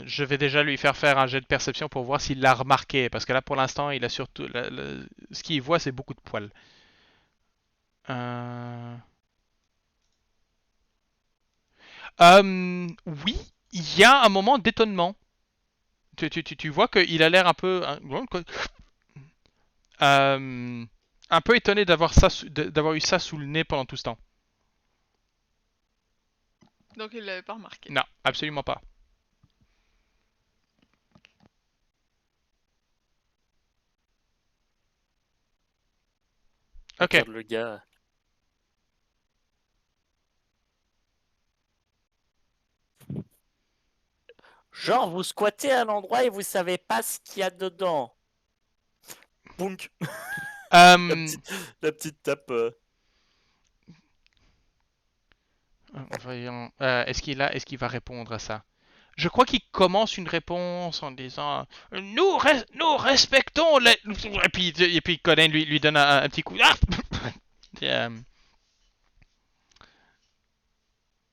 je vais déjà lui faire un jet de perception pour voir s'il l'a remarqué. Parce que là, pour l'instant, il a surtout. Ce qu'il voit, c'est beaucoup de poils. Euh... Oui, il y a un moment d'étonnement. Tu vois qu'il a l'air euh, un peu étonné d'avoir eu ça sous le nez pendant tout ce temps.
Donc il l'avait pas remarqué.
Non, absolument pas.
Je
Ok.
regarde le gars. Genre, vous squattez un endroit et vous savez pas ce qu'il y a dedans. Punk. La
Euh,
petite, la petite tape.
Voyons. Est-ce qu'il va répondre à ça? Je crois qu'il commence une réponse en disant nous respectons les. Et puis Conan lui donne un petit coup. Ah Et,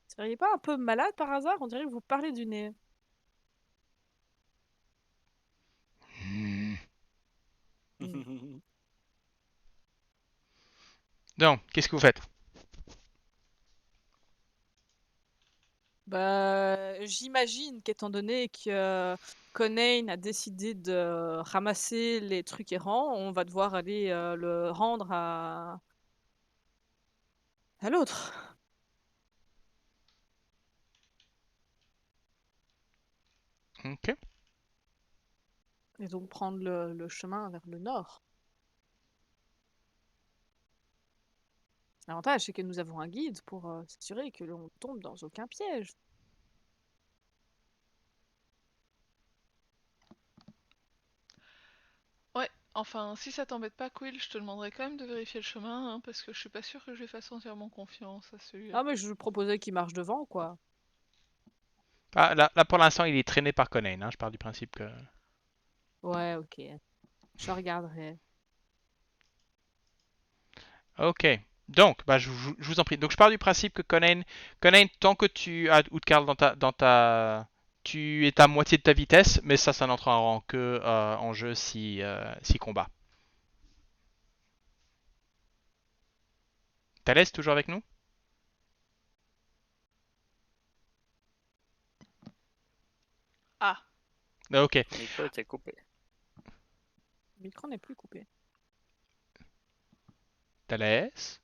Seriez pas un peu malade par hasard? On dirait que vous parlez du nez.
hmm. Donc, qu'est-ce que vous faites?
Bah, j'imagine qu'étant donné que Conan a décidé de ramasser les trucs errants, on va devoir aller le rendre à l'autre.
Ok.
Et donc prendre le chemin vers le nord. L'avantage, c'est que nous avons un guide pour s'assurer que l'on tombe dans aucun piège.
Ouais, enfin, si ça t'embête pas, Quill, je te demanderai quand même de vérifier le chemin, hein, parce que je suis pas sûre que je lui fasse entièrement confiance à celui-là.
Ah, mais je proposais qu'il marche devant, quoi.
Ah, là, pour l'instant, il est traîné par Conan. Hein. Je pars du principe que.
Ouais, ok. Je regarderai.
Ok. Donc, bah, je vous en prie. Donc, je pars du principe que Conan, tant que tu as Utkarl tu es à moitié de ta vitesse, mais ça n'entrera en que en jeu si combat. Thalès, toujours avec nous?
Ah,
Ok.
Le micro était coupé.
Le micro n'est plus coupé.
Thalès?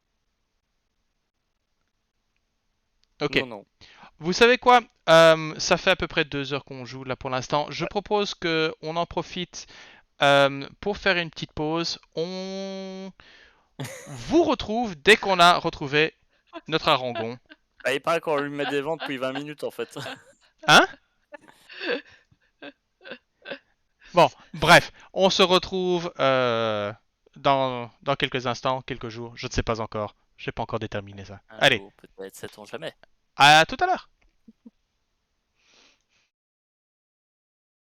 Ok.
Non, non.
Vous savez quoi? Ça fait à peu près 2 heures qu'on joue là pour l'instant. Je propose que on en profite pour faire une petite pause. On vous retrouve dès qu'on a retrouvé notre harangon.
Bah, il paraît qu'on lui met des vents depuis 20 minutes en fait.
Hein? Bon, bref, on se retrouve dans quelques instants, quelques jours, je ne sais pas encore. Je n'ai pas encore déterminé ça. Allez,
Ou peut-être, sait-on jamais.
à tout à l'heure.